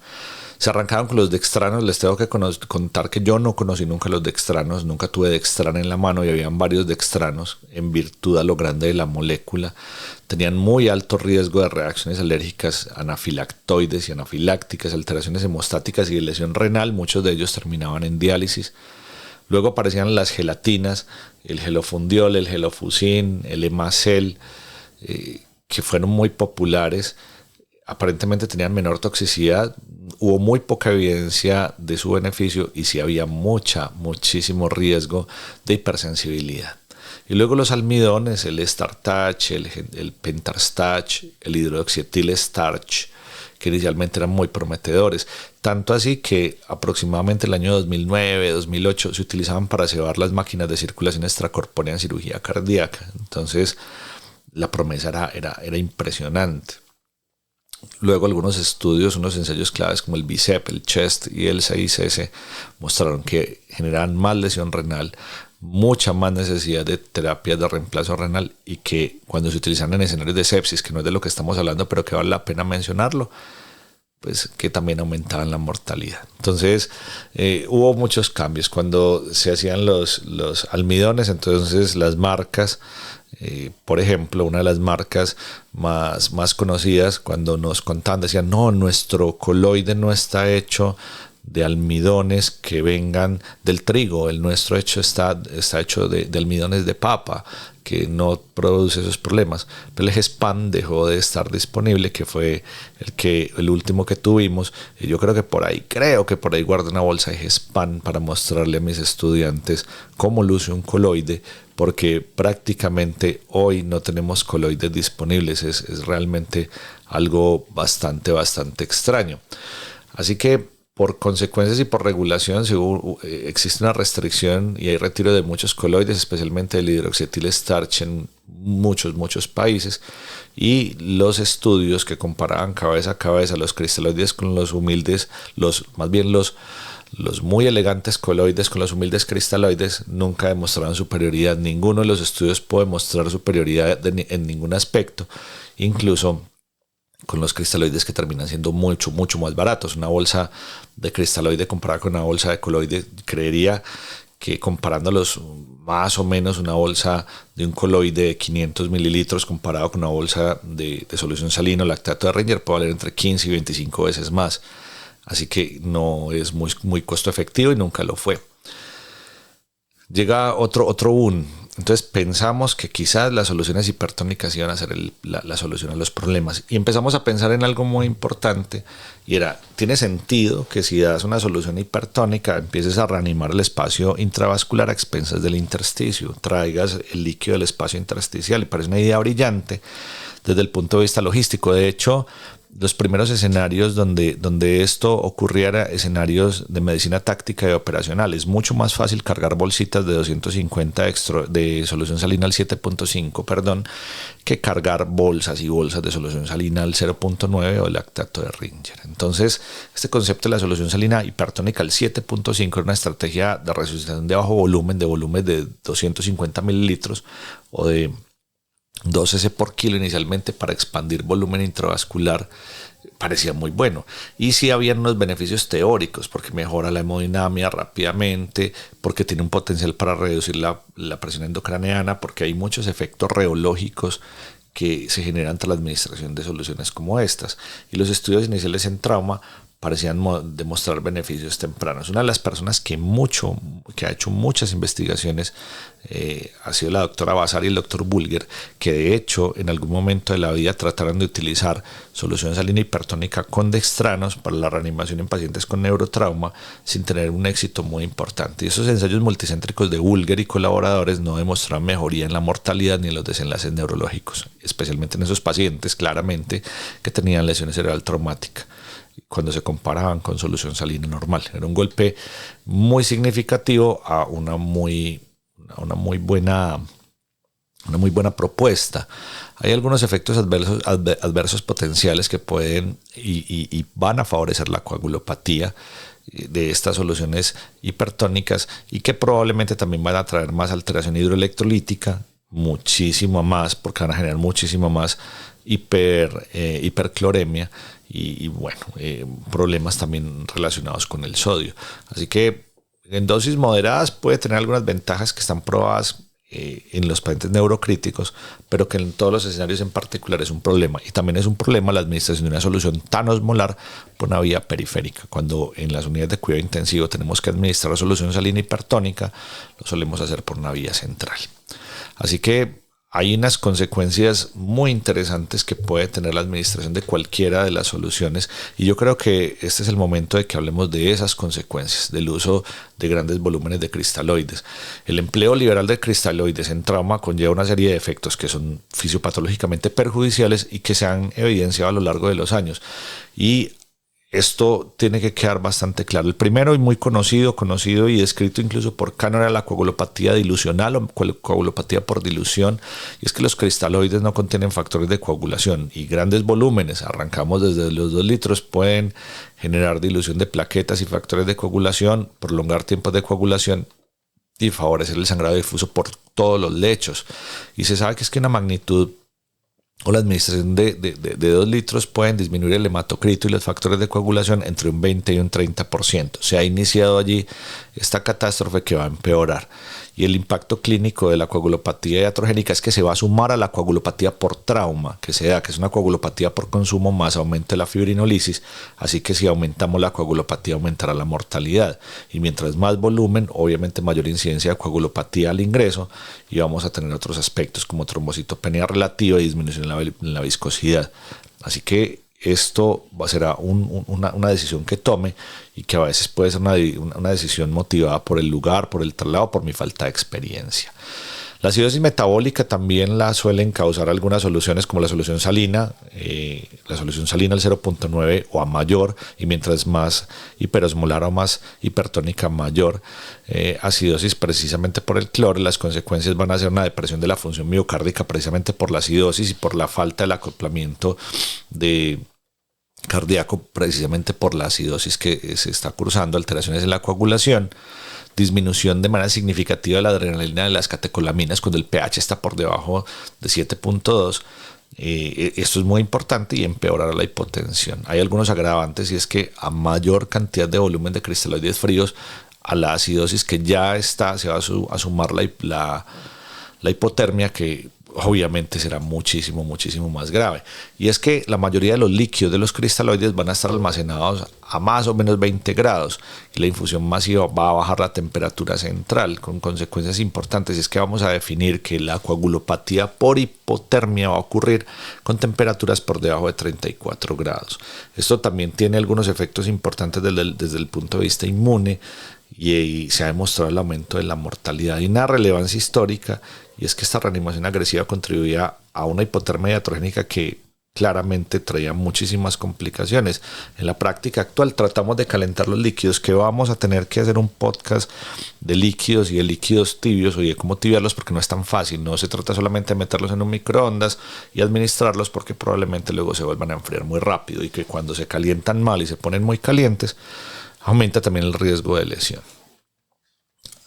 Se arrancaron con los dextranos. Les tengo que contar que yo no conocí nunca los dextranos, nunca tuve dextrana en la mano y habían varios dextranos en virtud a lo grande de la molécula. Tenían muy alto riesgo de reacciones alérgicas, anafilactoides y anafilácticas, alteraciones hemostáticas y de lesión renal. Muchos de ellos terminaban en diálisis. Luego aparecían las gelatinas, el gelofundiol, el gelofuscin, el Emacel, que fueron muy populares. Aparentemente tenían menor toxicidad, hubo muy poca evidencia de su beneficio y sí había muchísimo riesgo de hipersensibilidad. Y luego los almidones, el Startach, el Pentarstach, el hidroxietil starch, que inicialmente eran muy prometedores. Tanto así que aproximadamente el año 2009, 2008 se utilizaban para cebar las máquinas de circulación extracorpórea en cirugía cardíaca. Entonces la promesa era impresionante. Luego algunos estudios, unos ensayos claves como el BICEP, el CHEST y el 6S mostraron que generaban más lesión renal, mucha más necesidad de terapias de reemplazo renal y que cuando se utilizan en escenarios de sepsis, que no es de lo que estamos hablando, pero que vale la pena mencionarlo, pues que también aumentaban la mortalidad. Entonces hubo muchos cambios. Cuando se hacían los almidones, entonces las marcas, por ejemplo, una de las marcas más conocidas, cuando nos contaban, decían, no, nuestro coloide no está hecho de almidones que vengan del trigo, el nuestro está hecho de almidones de papa, que no produce esos problemas. Pero el Gespan dejó de estar disponible, que fue el último que tuvimos, y yo creo que por ahí guardo una bolsa de Gespan para mostrarle a mis estudiantes cómo luce un coloide, porque prácticamente hoy no tenemos coloides disponibles. Es realmente algo bastante extraño. Así que por consecuencias y por regulación existe una restricción y hay retiro de muchos coloides, especialmente el hidroxietil starch en muchos países, y los estudios que comparaban cabeza a cabeza los cristaloides con los humildes, los muy elegantes coloides con los humildes cristaloides, nunca demostraron superioridad. Ninguno de los estudios puede mostrar superioridad en ningún aspecto, incluso con los cristaloides, que terminan siendo mucho más baratos. Una bolsa de cristaloide comparada con una bolsa de coloide, creería que comparándolos más o menos una bolsa de un coloide de 500 mililitros comparado con una bolsa de solución salina o lactato de Ringer puede valer entre 15 y 25 veces más. Así que no es muy costo efectivo y nunca lo fue. Llega otro boom. Entonces pensamos que quizás las soluciones hipertónicas iban a ser la solución a los problemas. Y empezamos a pensar en algo muy importante. Y tiene sentido que si das una solución hipertónica empieces a reanimar el espacio intravascular a expensas del intersticio. Traigas el líquido del espacio intersticial. Y parece una idea brillante desde el punto de vista logístico. De hecho, los primeros escenarios donde esto ocurriera, escenarios de medicina táctica y operacional. Es mucho más fácil cargar bolsitas de 250 de solución salina al 7.5, que cargar bolsas y bolsas de solución salina al 0.9 o el lactato de Ringer. Entonces, este concepto de la solución salina hipertónica al 7.5 es una estrategia de resucitación de bajo volumen, de volúmenes de 250 mililitros o de 2 cc por kilo inicialmente para expandir volumen intravascular. Parecía muy bueno. Y sí habían unos beneficios teóricos, porque mejora la hemodinamia rápidamente, porque tiene un potencial para reducir la presión endocraneana, porque hay muchos efectos reológicos que se generan tras la administración de soluciones como estas. Y los estudios iniciales en trauma parecían demostrar beneficios tempranos. Una de las personas que ha hecho muchas investigaciones ha sido la doctora Bazar y el doctor Bulger, que de hecho en algún momento de la vida trataron de utilizar solución salina hipertónica con dextranos para la reanimación en pacientes con neurotrauma sin tener un éxito muy importante. Y esos ensayos multicéntricos de Bulger y colaboradores no demostraron mejoría en la mortalidad ni en los desenlaces neurológicos, especialmente en esos pacientes claramente que tenían lesiones cerebral traumática, cuando se comparaban con solución salina normal. Era un golpe muy significativo a una muy buena propuesta. Hay algunos efectos adversos potenciales que pueden y van a favorecer la coagulopatía de estas soluciones hipertónicas y que probablemente también van a traer más alteración hidroelectrolítica, muchísimo más, porque van a generar muchísimo más hipercloremia y problemas también relacionados con el sodio. Así que en dosis moderadas puede tener algunas ventajas que están probadas en los pacientes neurocríticos, pero que en todos los escenarios en particular es un problema. Y también es un problema la administración de una solución tan osmolar por una vía periférica. Cuando en las unidades de cuidado intensivo tenemos que administrar la solución salina hipertónica, lo solemos hacer por una vía central. Así que hay unas consecuencias muy interesantes que puede tener la administración de cualquiera de las soluciones, y yo creo que este es el momento de que hablemos de esas consecuencias del uso de grandes volúmenes de cristaloides. El empleo liberal de cristaloides en trauma conlleva una serie de efectos que son fisiopatológicamente perjudiciales y que se han evidenciado a lo largo de los años, y esto tiene que quedar bastante claro. El primero y muy conocido y descrito incluso por Kahneman era la coagulopatía dilucional o coagulopatía por dilución, y es que los cristaloides no contienen factores de coagulación y grandes volúmenes, arrancamos desde los 2 litros, pueden generar dilución de plaquetas y factores de coagulación, prolongar tiempos de coagulación y favorecer el sangrado difuso por todos los lechos. Y se sabe que es que una magnitud o la administración de 2 litros pueden disminuir el hematocrito y los factores de coagulación entre un 20 y un 30%. Se ha iniciado allí esta catástrofe que va a empeorar. Y el impacto clínico de la coagulopatía iatrogénica es que se va a sumar a la coagulopatía por trauma, que es una coagulopatía por consumo más aumento de la fibrinolisis. Así que si aumentamos la coagulopatía, aumentará la mortalidad. Y mientras más volumen, obviamente mayor incidencia de coagulopatía al ingreso, y vamos a tener otros aspectos como trombocitopenia relativa y disminución en la viscosidad. Así que esto será una decisión que tome, y que a veces puede ser una decisión motivada por el lugar, por el traslado, por mi falta de experiencia. La acidosis metabólica también la suelen causar algunas soluciones como la solución salina al 0.9 o a mayor, y mientras más hiperosmolar o más hipertónica, mayor acidosis precisamente por el cloro. Las consecuencias van a ser una depresión de la función miocárdica precisamente por la acidosis y por la falta del acoplamiento cardíaco precisamente por la acidosis que se está cursando, alteraciones en la coagulación, disminución de manera significativa de la adrenalina de las catecolaminas cuando el pH está por debajo de 7.2. Esto es muy importante, y empeorará la hipotensión. Hay algunos agravantes, y es que a mayor cantidad de volumen de cristaloides fríos a la acidosis que ya está, se va a sumar la hipotermia, que obviamente será muchísimo más grave. Y es que la mayoría de los líquidos de los cristaloides van a estar almacenados a más o menos 20 grados y la infusión masiva va a bajar la temperatura central, con consecuencias importantes. Y es que vamos a definir que la coagulopatía por hipotermia va a ocurrir con temperaturas por debajo de 34 grados. Esto también tiene algunos efectos importantes desde el punto de vista inmune, y se ha demostrado el aumento de la mortalidad. Y una relevancia histórica, y es que esta reanimación agresiva contribuía a una hipotermia iatrogénica que claramente traía muchísimas complicaciones. En la práctica actual tratamos de calentar los líquidos, que vamos a tener que hacer un podcast de líquidos y de líquidos tibios, y de cómo tibiarlos, porque no es tan fácil. No se trata solamente de meterlos en un microondas y administrarlos, porque probablemente luego se vuelvan a enfriar muy rápido, y que cuando se calientan mal y se ponen muy calientes, aumenta también el riesgo de lesión.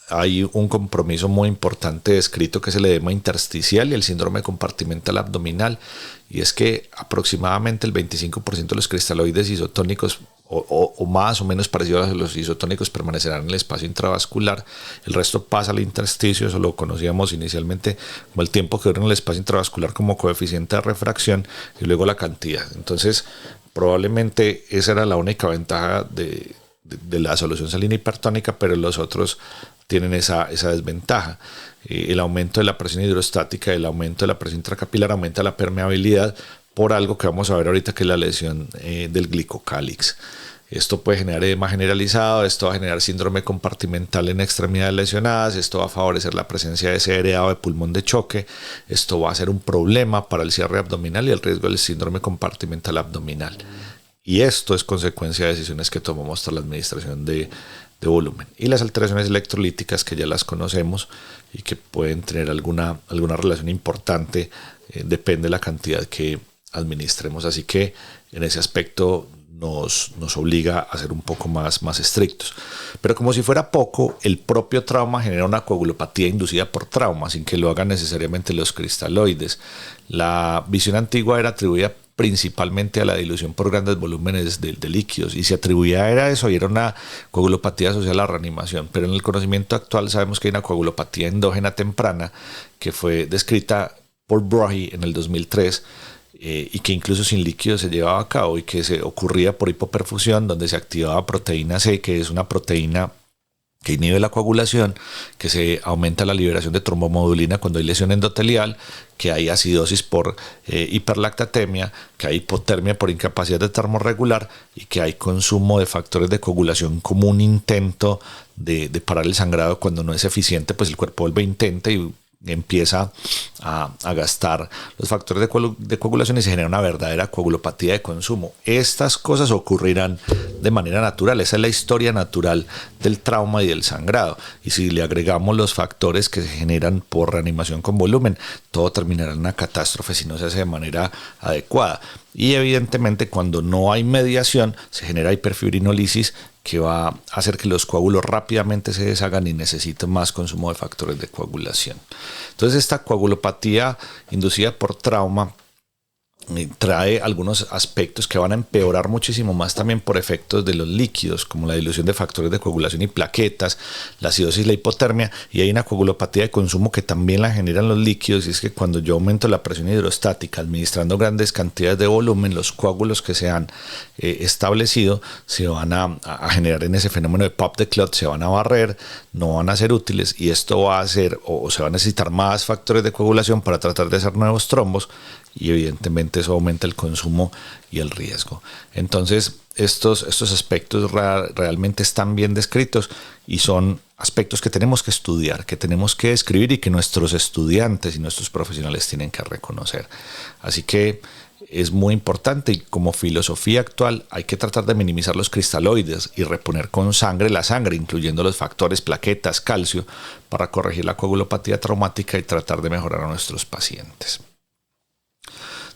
Hay un compromiso muy importante descrito, que es el edema intersticial y el síndrome compartimental abdominal, y es que aproximadamente el 25% de los cristaloides isotónicos o más o menos parecidos a los isotónicos permanecerán en el espacio intravascular. El resto pasa al intersticio. Eso lo conocíamos inicialmente como el tiempo que dura en el espacio intravascular como coeficiente de refracción, y luego la cantidad. Entonces probablemente esa era la única ventaja de la solución salina hipertónica, pero los otros tienen esa desventaja. El aumento de la presión hidrostática, el aumento de la presión intracapilar, aumenta la permeabilidad por algo que vamos a ver ahorita, que es la lesión del glicocálix. Esto puede generar edema generalizado, esto va a generar síndrome compartimental en extremidades lesionadas, esto va a favorecer la presencia de SRA o de pulmón de choque, esto va a ser un problema para el cierre abdominal y el riesgo del síndrome compartimental abdominal. Y esto es consecuencia de decisiones que tomamos tras la administración de volumen. Y las alteraciones electrolíticas, que ya las conocemos y que pueden tener alguna relación importante, depende de la cantidad que administremos. Así que en ese aspecto nos obliga a ser un poco más estrictos. Pero como si fuera poco, el propio trauma genera una coagulopatía inducida por trauma, sin que lo hagan necesariamente los cristaloides. La visión antigua era atribuida principalmente a la dilución por grandes volúmenes de líquidos, y se atribuía a eso, y era una coagulopatía asociada a la reanimación. Pero en el conocimiento actual sabemos que hay una coagulopatía endógena temprana, que fue descrita por Brohy en el 2003, y que incluso sin líquido se llevaba a cabo, y que se ocurría por hipoperfusión, donde se activaba proteína C, que es una proteína que inhibe la coagulación, que se aumenta la liberación de trombomodulina cuando hay lesión endotelial, que hay acidosis por hiperlactatemia, que hay hipotermia por incapacidad de termorregular, y que hay consumo de factores de coagulación como un intento de parar el sangrado. Cuando no es eficiente, pues el cuerpo vuelve e intenta y empieza a gastar los factores de coagulación, y se genera una verdadera coagulopatía de consumo. Estas cosas ocurrirán de manera natural. Esa es la historia natural del trauma y del sangrado. Y si le agregamos los factores que se generan por reanimación con volumen, todo terminará en una catástrofe si no se hace de manera adecuada. Y evidentemente, cuando no hay mediación, se genera hiperfibrinolisis, que va a hacer que los coágulos rápidamente se deshagan y necesiten más consumo de factores de coagulación. Entonces, esta coagulopatía inducida por trauma trae algunos aspectos que van a empeorar muchísimo más también por efectos de los líquidos, como la dilución de factores de coagulación y plaquetas, la acidosis, la hipotermia, y hay una coagulopatía de consumo que también la generan los líquidos. Y es que cuando yo aumento la presión hidrostática administrando grandes cantidades de volumen, los coágulos que se han establecido se van a generar en ese fenómeno de pop the clot, se van a barrer, no van a ser útiles, y esto va a hacer, o se va a necesitar más factores de coagulación para tratar de hacer nuevos trombos, y evidentemente eso aumenta el consumo y el riesgo. Entonces estos aspectos realmente están bien descritos, y son aspectos que tenemos que estudiar, que tenemos que describir, y que nuestros estudiantes y nuestros profesionales tienen que reconocer. Así que es muy importante, y como filosofía actual hay que tratar de minimizar los cristaloides y reponer con sangre la sangre, incluyendo los factores plaquetas, calcio, para corregir la coagulopatía traumática y tratar de mejorar a nuestros pacientes.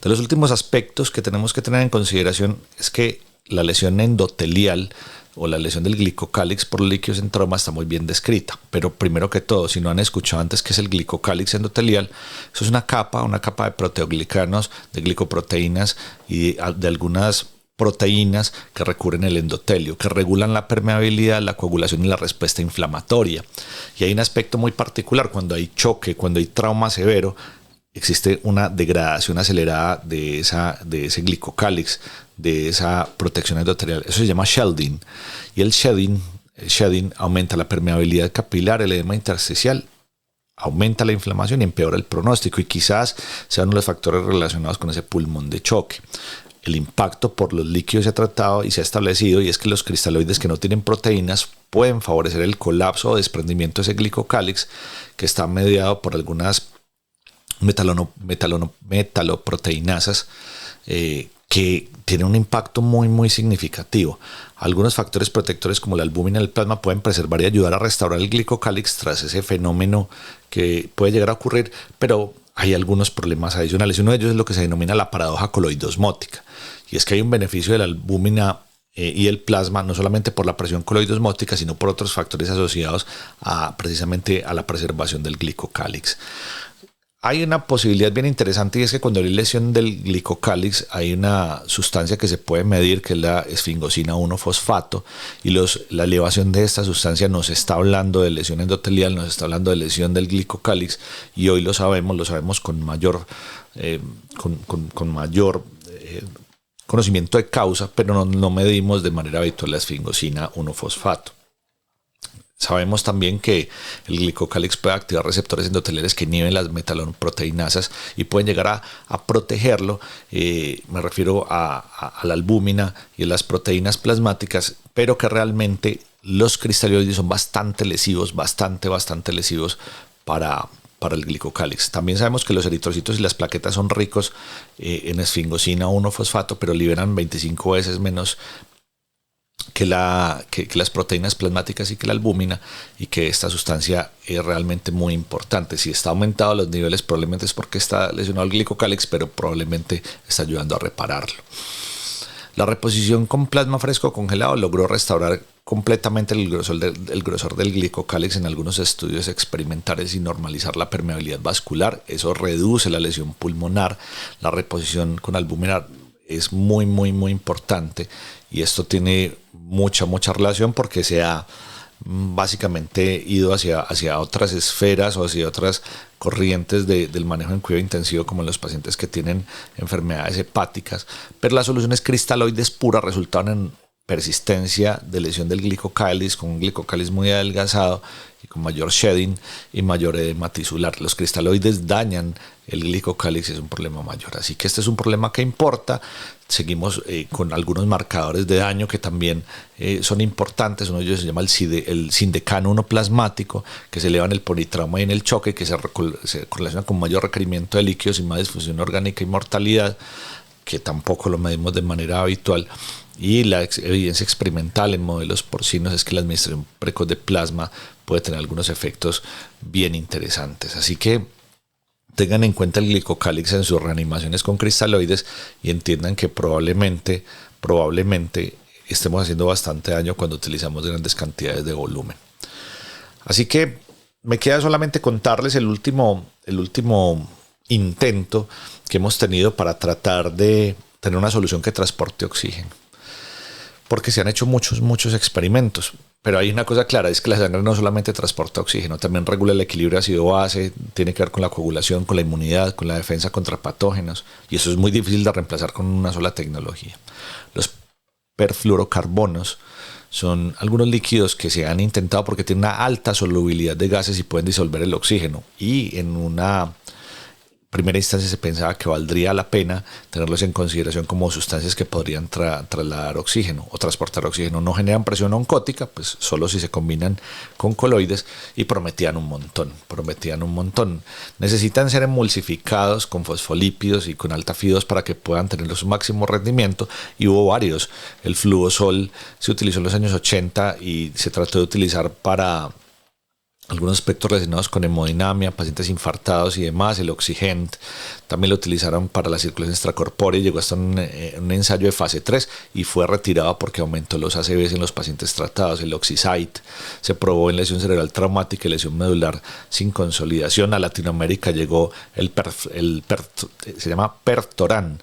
De los últimos aspectos que tenemos que tener en consideración es que la lesión endotelial o la lesión del glicocálix por líquidos en trauma está muy bien descrita. Pero primero que todo, si no han escuchado antes qué es el glicocálix endotelial, eso es una capa de proteoglicanos, de glicoproteínas y de algunas proteínas que recubren el endotelio, que regulan la permeabilidad, la coagulación y la respuesta inflamatoria. Y hay un aspecto muy particular: cuando hay choque, cuando hay trauma severo, existe una degradación acelerada de ese glicocálix, de esa protección endotelial. Eso se llama shedding. Y el shedding aumenta la permeabilidad capilar, el edema intersticial, aumenta la inflamación y empeora el pronóstico, y quizás sean uno de los factores relacionados con ese pulmón de choque. El impacto por los líquidos se ha tratado y se ha establecido, y es que los cristaloides que no tienen proteínas pueden favorecer el colapso o desprendimiento de ese glicocálix, que está mediado por algunas metaloproteinasas que tienen un impacto muy muy significativo. Algunos factores protectores como la albúmina del plasma pueden preservar y ayudar a restaurar el glicocálix tras ese fenómeno que puede llegar a ocurrir, pero hay algunos problemas adicionales. Uno de ellos es lo que se denomina la paradoja coloidosmótica, y es que hay un beneficio de la albúmina y el plasma no solamente por la presión coloidosmótica, sino por otros factores asociados precisamente a la preservación del glicocálix. Hay una posibilidad bien interesante, y es que cuando hay lesión del glicocálix hay una sustancia que se puede medir, que es la esfingosina 1-fosfato, y la elevación de esta sustancia nos está hablando de lesión endotelial, nos está hablando de lesión del glicocálix, y hoy lo sabemos con mayor conocimiento de causa, pero no medimos de manera habitual la esfingosina 1-fosfato. Sabemos también que el glicocálix puede activar receptores endoteliales que inhiben las metaloproteinasas y pueden llegar a protegerlo. Me refiero a la albúmina y a las proteínas plasmáticas, pero que realmente los cristaloides son bastante lesivos, bastante lesivos para el glicocálix. También sabemos que los eritrocitos y las plaquetas son ricos en esfingosina 1-fosfato, pero liberan 25 veces menos que las proteínas plasmáticas y que la albúmina, y que esta sustancia es realmente muy importante. Si está aumentado los niveles, probablemente es porque está lesionado el glicocálix, pero probablemente está ayudando a repararlo. La reposición con plasma fresco congelado logró restaurar completamente el grosor del glicocálix en algunos estudios experimentales y normalizar la permeabilidad vascular. Eso reduce la lesión pulmonar. La reposición con albúmina es muy importante, y esto tiene mucha relación porque se ha básicamente ido hacia otras esferas o hacia otras corrientes del manejo en cuidado intensivo, como en los pacientes que tienen enfermedades hepáticas, pero las soluciones cristaloides puras resultaron en persistencia de lesión del glicocálix, con un glicocálix muy adelgazado y con mayor shedding y mayor edema tisular. Los cristaloides dañan el glicocálix, es un problema mayor. Así que este es un problema que importa. Seguimos con algunos marcadores de daño que también son importantes. Uno de ellos se llama el sindecano 1 plasmático, que se eleva en el politrauma y en el choque, que se correlaciona con mayor requerimiento de líquidos y más disfunción orgánica y mortalidad, que tampoco lo medimos de manera habitual. Y la evidencia experimental en modelos porcinos es que la administración precoz de plasma puede tener algunos efectos bien interesantes. Así que tengan en cuenta el glicocálix en sus reanimaciones con cristaloides y entiendan que probablemente estemos haciendo bastante daño cuando utilizamos grandes cantidades de volumen. Así que me queda solamente contarles el último intento que hemos tenido para tratar de tener una solución que transporte oxígeno. Porque se han hecho muchos experimentos, pero hay una cosa clara: es que la sangre no solamente transporta oxígeno, también regula el equilibrio ácido-base, tiene que ver con la coagulación, con la inmunidad, con la defensa contra patógenos, y eso es muy difícil de reemplazar con una sola tecnología. Los perfluorocarbonos son algunos líquidos que se han intentado porque tienen una alta solubilidad de gases y pueden disolver el oxígeno, y en una primera instancia se pensaba que valdría la pena tenerlos en consideración como sustancias que podrían trasladar oxígeno o transportar oxígeno. No generan presión oncótica, pues solo si se combinan con coloides, y prometían un montón. Necesitan ser emulsificados con fosfolípidos y con alta-FIDOS para que puedan tener su máximo rendimiento, y hubo varios. El fluosol se utilizó en los años 80 y se trató de utilizar para algunos aspectos relacionados con hemodinamia, pacientes infartados y demás. El Oxygent también lo utilizaron para la circulación extracorpórea y llegó hasta un ensayo de fase 3 y fue retirado porque aumentó los ACVs en los pacientes tratados. El Oxysite se probó en lesión cerebral traumática y lesión medular sin consolidación. A Latinoamérica llegó se llama Pertoran,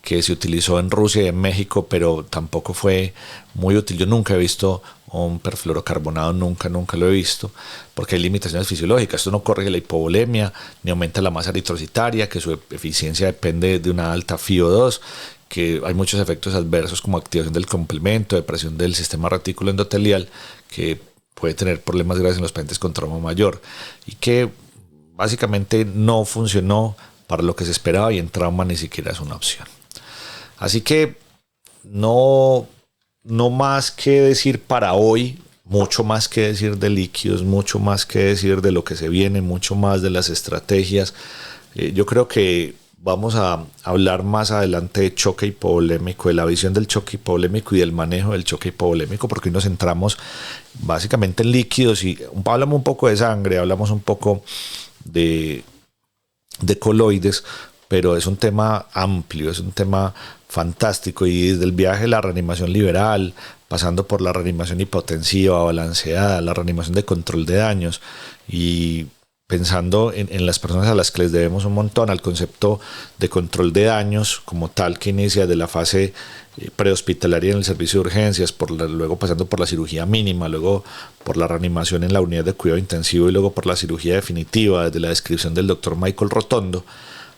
que se utilizó en Rusia y en México, pero tampoco fue muy útil. Yo nunca he visto un perfluorocarbonado, nunca lo he visto, porque hay limitaciones fisiológicas. Esto no corrige la hipovolemia, ni aumenta la masa eritrocitaria, que su eficiencia depende de una alta FiO2, que hay muchos efectos adversos como activación del complemento, depresión del sistema retículo endotelial, que puede tener problemas graves en los pacientes con trauma mayor, y que básicamente no funcionó para lo que se esperaba, y en trauma ni siquiera es una opción. Así que no más que decir para hoy, mucho más que decir de líquidos, mucho más que decir de lo que se viene, mucho más de las estrategias. Yo creo que vamos a hablar más adelante de choque hipovolémico, de la visión del choque hipovolémico y del manejo del choque hipovolémico, porque hoy nos centramos básicamente en líquidos y hablamos un poco de sangre, hablamos un poco de coloides, pero es un tema amplio, es un tema fantástico, y desde el viaje de la reanimación liberal, pasando por la reanimación hipotensiva, balanceada, la reanimación de control de daños, y pensando en las personas a las que les debemos un montón, al concepto de control de daños como tal, que inicia de la fase prehospitalaria en el servicio de urgencias, luego pasando por la cirugía mínima, luego por la reanimación en la unidad de cuidado intensivo y luego por la cirugía definitiva, desde la descripción del doctor Michael Rotondo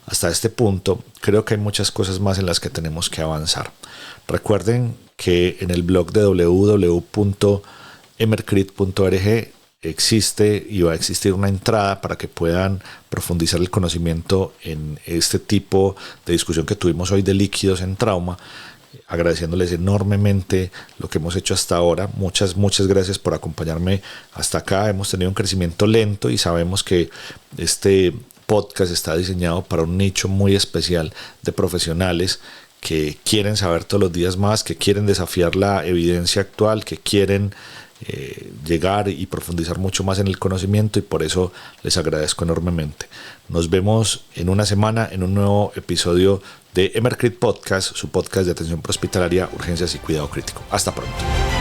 hasta este punto. Creo que hay muchas cosas más en las que tenemos que avanzar. Recuerden que en el blog de www.emercrit.org existe y va a existir una entrada para que puedan profundizar el conocimiento en este tipo de discusión que tuvimos hoy de líquidos en trauma, agradeciéndoles enormemente lo que hemos hecho hasta ahora. Muchas gracias por acompañarme hasta acá. Hemos tenido un crecimiento lento y sabemos que este podcast está diseñado para un nicho muy especial de profesionales que quieren saber todos los días más, que quieren desafiar la evidencia actual, que quieren llegar y profundizar mucho más en el conocimiento, y por eso les agradezco enormemente. Nos vemos en una semana en un nuevo episodio de Emercrit Podcast, su podcast de atención prehospitalaria, urgencias y cuidado crítico. Hasta pronto.